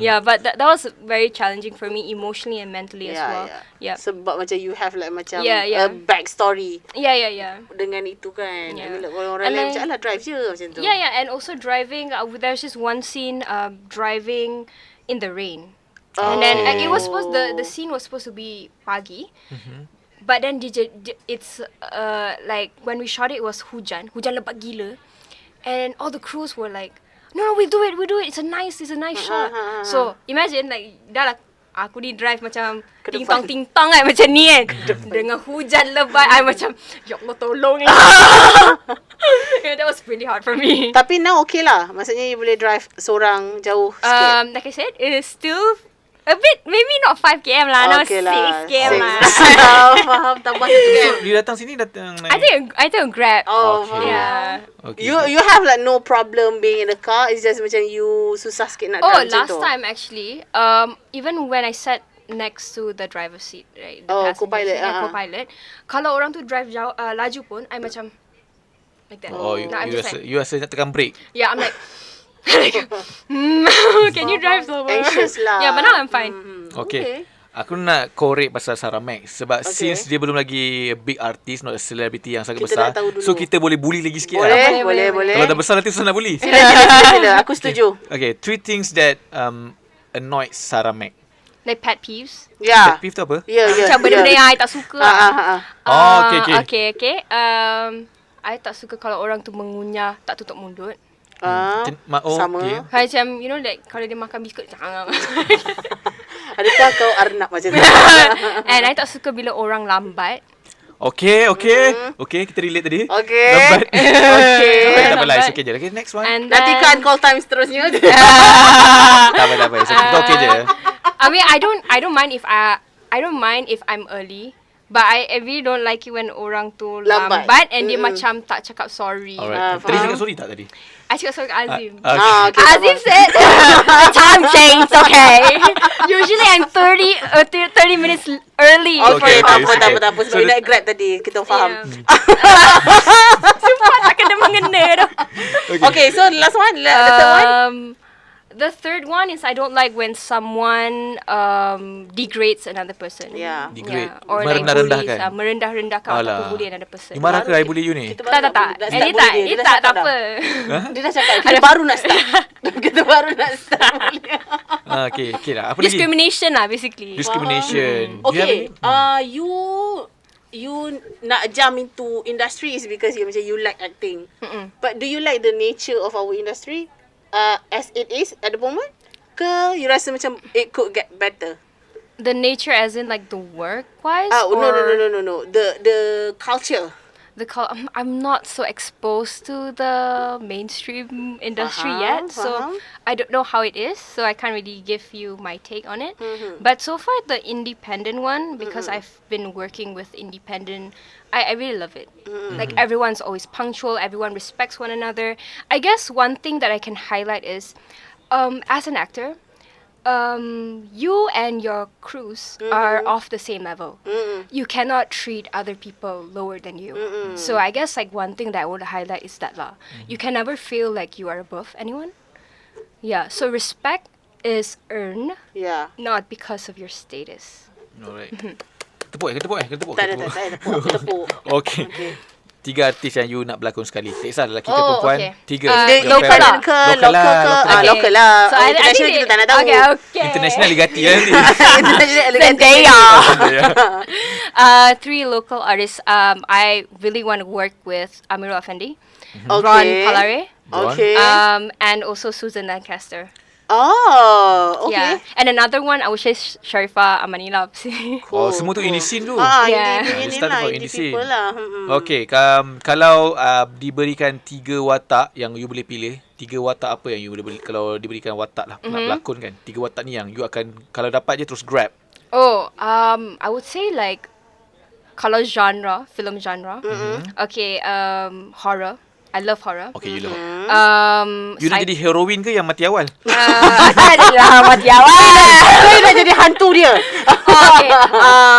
Yeah, but that was very challenging for me emotionally and mentally as well. Yeah. Sebab macam you have like macam a backstory. Yeah. Dengan itu kan. I mean, like, orang lain macam alah drive je macam tu. Yeah, and also driving. There's just one scene driving in the rain. And then it was the scene was supposed to be pagi, but then it's like when we shot it was hujan lebat gila, and all the crews were like, no, we do it, it's a nice shot. So imagine like dah lah aku ni drive macam ting tong kan macam ni kan, dengan hujan lebat, I macam ya Allah tolong ni. Yeah, that was really hard for me. Tapi now okay lah, maksudnya you boleh drive seorang jauh sikit. Like I said, it is still a bit, maybe not 5 km lah. Now okay 6 km lah. Faham, tambah sikit. So, dia datang sini naik. I think a Grab. Oh, okay. Yeah. Okay. You have like no problem being in the car. It's just macam you susah sikit nak drive macam tu. Last time actually, even when I sat next to the driver's seat, right? The co-pilot. Co-pilot. Kalau orang tu drive jauh, laju pun, I macam like that. Oh, you rasa nak tekan brake. Yeah, I'm like can you drive slower? Anxious lah. Yeah, but now I'm fine. Okay. Aku nak korek pasal Sarah Mac sebab since dia belum lagi big artist, not a celebrity yang sangat kita besar, so kita boleh bully lagi sikit boleh, lah. Boleh. Kalau dah besar nanti susah nak bully. Sila. Aku setuju. Okay, 3 things that annoyed Sarah Mac. Like pet peeves. Yeah. Pet peeve tu apa? Macam benda-benda yang I tak suka. Okay. Okay. I tak suka kalau orang tu mengunyah tak tutup mulut. Sama. Okay. Macam, you know, like kalau dia makan biskut, jangan. Adakah kau arnab macam tu? And I tak suka bila orang lambat. Okay, kita relate tadi. Okay. Lambat. Okay. Tak apalah, it's okay je. Okay, next one. And Nanti kan call time seterusnya. Tak apa. It's okay. Kita okay je. I mean, I don't mind if I'm early. But I really don't like it when orang tu lambat and dia macam tak cakap sorry. Alright. Tadi cakap sorry tak tadi? I cakap sorry ke Azim. Okay, Azim said time changed, okay. Usually I'm 30 minutes early. Okay, tak okay. apa. Sebab you naik Grab tadi, kita faham. Sumpah tak kena mengena dah. Okay, so last one, the third one. The third one is I don't like when someone degrades another person. Yeah. Degrade. Or like Merendah-rendahkan. bullies, merendah-rendahkan ataupun bully another person. You marah ke I bully you ni? Kita Tak. Ini tak apa. Dia dah cakap, kita baru nak start. Kita baru nak start. Okay lah. Apa lagi? Discrimination lah basically. Discrimination. Okay, you nak jump into industry is because you like acting. But do you like the nature of our industry? As it is at the moment, ke you rasa macam it could get better? The nature as in like the work wise? No. The culture. I'm not so exposed to the mainstream industry yet, so I don't know how it is, so I can't really give you my take on it. But so far the independent one, because I've been working with independent, I really love it. Like everyone's always punctual, everyone respects one another. I guess one thing that I can highlight is as an actor, you and your crews are of the same level. You cannot treat other people lower than you. So I guess like one thing that I would highlight is that lah. You can never feel like you are above anyone. Yeah. So respect is earned, not because of your status. Alright. Tepuk. Tak ada tepuk. Okay. 3 artis yang you nak berlakon sekali. Tak kisah lelaki ke perempuan. Okay. 3. Local lah. Local lah. So I International think kita tak nak tahu. Okay. International ligati lah nanti. International Zendaya. Yeah. 3 local artists. I really want to work with Amirul Effendi, Okay. Ron Palare, Okay. and also Susan Lancaster. Oh, okay. Yeah. And another one, I would say Sharifah Amanilab. Oh, semua tu indie scene tu. Yeah. Indie Start lah, from indie indie scene. people lah. Okay, kalau diberikan 3 watak yang you boleh pilih, 3 watak apa yang you boleh beli kalau diberikan watak lah nak berlakon kan. 3 watak ni yang you akan kalau dapat je terus grab. I would say like kalau genre, film genre. Okay, horror. I love horror. Okay, you love. You You nak jadi heroin ke yang mati awal? I tak nak jadi mati awal. Saya nak jadi hantu dia. Okay.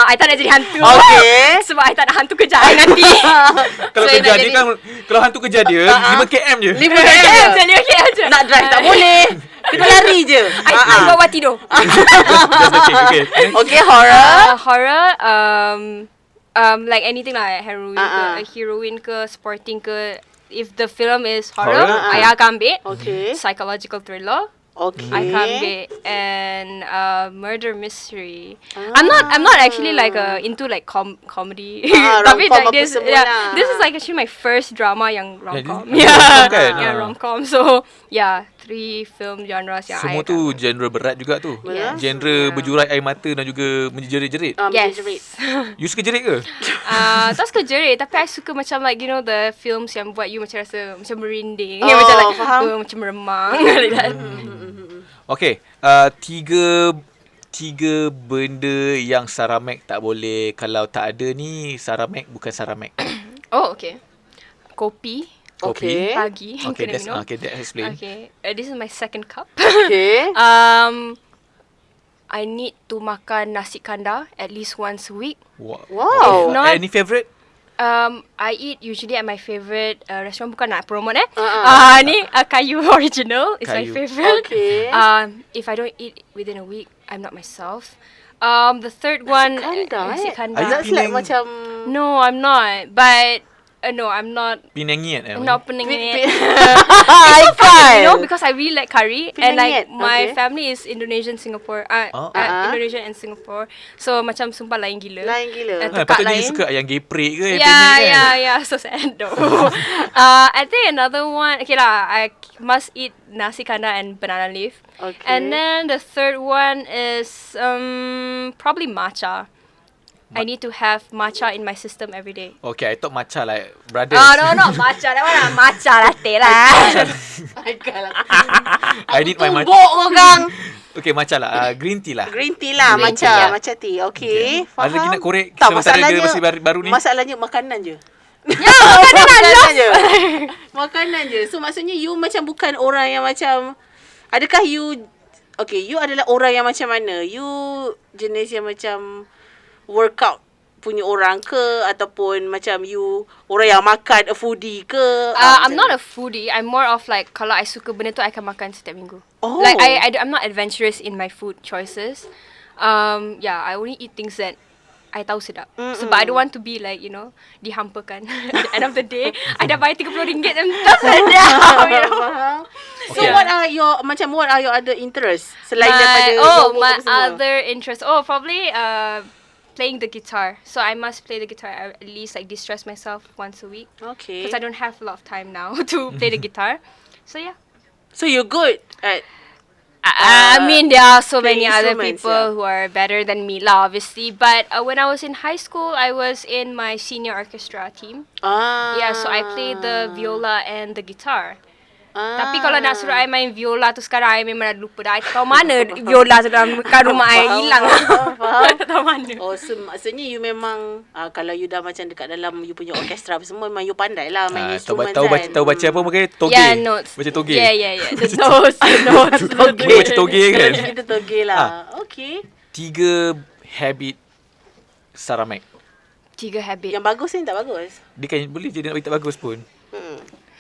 I tak nak jadi hantu. Okay. Sebab I tak nak hantu kejar I nanti. Kalau So, kejar nak dia jadi- kan, kalau hantu kejar dia 5 km je. 5 km. Jadi okay aja. Nak drive tak boleh. Kena lari je. I bawa tidur. Just okay. Okay, horror. Horror. Like anything lah. Heroine ke, sporting ke. If the film is horror, I akan ambil. Okay. Psychological thriller, Okay. I akan ambil. And murder mystery. I'm not actually like into like comedy. Tapi rom-com like this, apa semua lah. this is like actually my first drama yang rom-com. rom-com kan? Yeah, rom-com. So yeah, 3 film genres yang Semua I tu akan. genre berat juga tu. Yes. Genre berjurai air mata dan juga menjerit-jerit. Yes. You suka jerit ke? Tak suka jerit, tapi I suka macam like you know the films yang buat you macam rasa macam merinding, Oh, macam like faham. macam meremang like that. Okay, tiga benda yang Saramek tak boleh. Kalau tak ada ni, Saramek bukan Saramek. Oh, okay. Kopi Kopi. pagi Okay, kena minum. that explain. Okay, this is my second cup. Okay. I need to makan nasi kandar at least once a week. Wow. Wow. If not- Any favourite? I eat usually at my favourite restaurant. Bukan nak promote ni Kayu Original is my Kayu. favourite. Okay. If I don't eat within a week, I'm not myself. The third one, nasi kandar. Are you That's like Penang? macam No, I'm not. But no, I'm not. Penangian I'm not Penang. I kan. You know, because I really like curry. And like my family is Indonesian, Singapore. Indonesian and Singapore. So macam sumpah lain gila. Patutnya you suka ayam geprek ke? Yeah. So sad though. I think another one, okay lah, I must eat nasi kandar and banana leaf. Okay. And then the third one is probably matcha. I need to have matcha in my system every day. Okay, I thought matcha like brothers. Oh, no, not matcha. That one matcha latte lah. I need my matcha. Tumbuk orang. Okay, matcha lah. Green tea lah. Green tea lah, matcha tea. Okay, faham. Ada lagi nak korek tak, sementara dia masih baru ni? Masalahnya makanan je. Ya, makanan je. Makanan je. So maksudnya you macam bukan orang yang macam, adakah you, okay, you adalah orang yang macam mana? You jenis yang macam workout punya orang ke, ataupun macam you orang yang makan, a foodie ke? I'm not a foodie. I'm more of like, kalau I suka benda tu, I akan makan setiap minggu. Like I'm not adventurous in my food choices. I only eat things that I tahu sedap. Sebab I don't want to be like, you know, dihampakan. At the end of the day, I dah bayar RM30 dan tak sedap, you know. So what are your other interests selain daripada my other interests? Probably playing the guitar. So I must play the guitar at least like distress myself once a week. Okay. Because I don't have a lot of time now to play the guitar. So yeah. So you're good at I mean, there are so many other instruments, people who are better than me lah, obviously. But when I was in high school, I was in my senior orchestra team. Yeah, so I played the viola and the guitar. Tapi kalau nak suruh I main viola tu sekarang, I memang dah lupa dah. I tak tahu mana viola tu dalam rumah I hilang. Faham. Tak tahu mana. Oh, so maksudnya you memang kalau you dah macam dekat dalam you punya orkestra semua, memang you pandai lah main instrumen tahu baca apa mungkin toge. Yeah, notes. Baca toge. Yeah. The notes. Toge. Baca toge kan? Kita toge lah. Okay. 3 habit Sarah Mac. 3 habit. Yang bagus ni tak bagus? Dia kan boleh je nak tak bagus pun.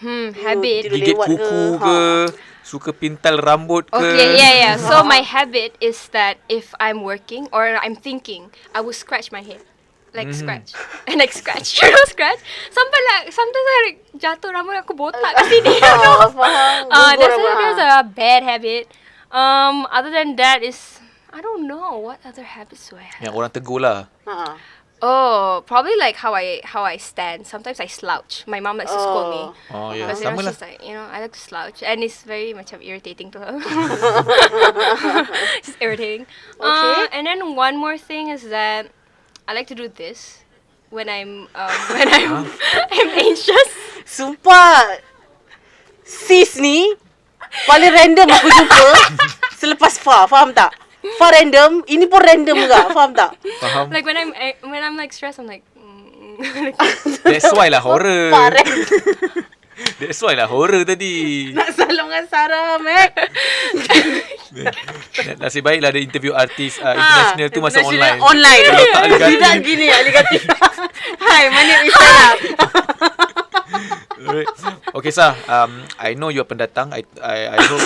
Habit. Gigit kuku ke, suka pintal rambut ke. Okay, yeah. So my habit is that if I'm working or I'm thinking, I will scratch my head. Like scratch. And like scratch. You know, scratch. Sometimes I jatuh rambut aku botak kat sini. You know? That's a bad habit. Other than that is, I don't know what other habits do I have. Yang orang tegur lah. Probably like how I stand. Sometimes I slouch. My mom likes to scold me. Oh yeah, because sama lah. she's like, you know, I like to slouch, and it's very macam irritating to her. It's irritating. Okay. And then one more thing is that I like to do this when I'm I'm anxious. Sumpah, sis ni paling random aku jumpa selepas faham tak? Random, ini pun random juga, faham tak? Faham. Like when I'm like stressed, I'm like. That's why lah horror. That's why lah horror tadi. Nak salam dengan Sarah, Mac. Nasib baiklah ada interview artis international tu masuk online. Online. Kalau tak Aligati. Tidak gini Aligati. Hai, my name is Sarah. Okay, Sah. I know you're pendatang. I hope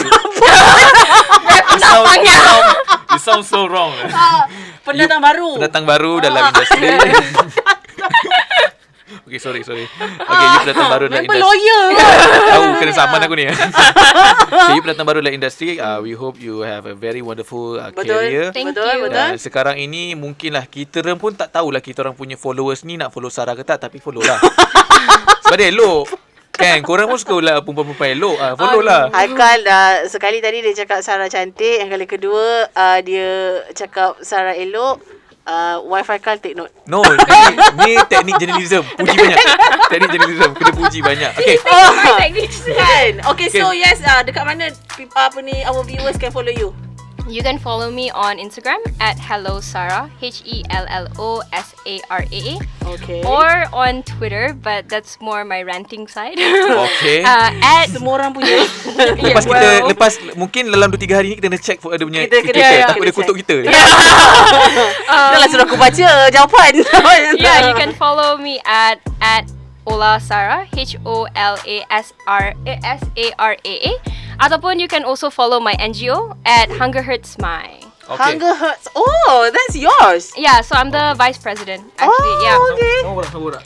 you sound so wrong. Pendatang baru. Pendatang baru dalam industri. Okay, sorry. Okay, you pendatang baru dalam industri. Lawyer. Tahu kena saman aku ni. Okay, you pendatang baru dalam industri. We hope you have a very wonderful career. Thank you. Dan sekarang ini mungkinlah kita pun tak tahulah kita orang punya followers ni nak follow Sarah ke tak, tapi follow lah. Sebab dia elok. Kan, korang pun suka lah perempuan-perempuan elok. Follow lah. Haikal sekali tadi dia cakap Sarah cantik. Yang kali kedua dia cakap Sarah elok. Wife Haikal take note. No, ni teknik journalism. Puji banyak. Teknik journalism kena puji banyak. Okay. Kan? Okay, so yes, dekat mana our viewers can follow you? You can follow me on Instagram at HelloSarah, HelloSaraa. Okay. Or on Twitter, but that's more my ranting side. Okay. At Semua orang punya. Lepas mungkin dalam 2-3 hari ni kita kena check for dia punya Kita Twitter. Takut dia kutuk kita. Dah lah suruh aku baca jawapan. Yeah, you can follow me at Ola Sarah, HOLASARAA. Ataupun you can also follow my NGO at Hunger Hurts My. Okay. Hunger Hurts. Oh, that's yours. Yeah, so I'm the vice president. Actually, yeah. Okay. Sabar.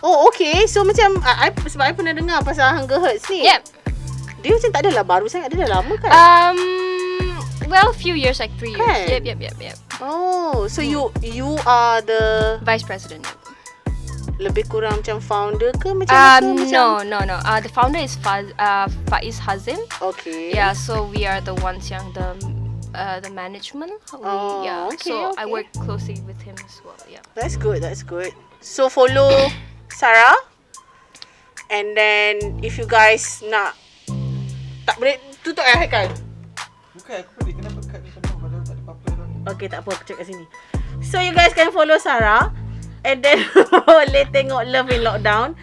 Oh, okay. So macam sebab I pernah dengar pasal Hunger Hurts ni. Yep. Dia macam tak adalah baru sangat. Dia dah lama kan? Well, few years, like 3 years. Kan? Yep. Oh, so you are the Vice president. lebih kurang macam founder ke macam apa? No. The founder is Faiz Hazim. Okay. Yeah, so we are the ones yang the management. So I work closely with him as well. Yeah. That's good. So follow Sarah. And then if you guys nak, tak boleh tutup kan? Bukan, aku boleh. Kenapa kat ni penuh padahal tak ada apa-apa dah. Okay, tak apa, aku cek kat sini. So you guys can follow Sarah. And then boleh tengok Love in Lockdown.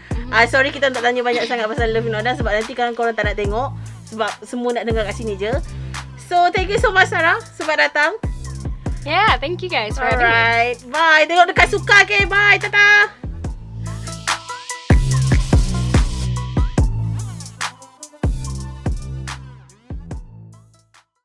Sorry kita tak tanya banyak sangat pasal Love in Lockdown sebab nanti kan korang tak nak tengok. Sebab semua nak dengar kat sini je. So thank you so much Sarah sebab datang. Yeah, thank you guys for having me. Alright, bye. Tengok dekat SOOKA, okay? Bye, tata.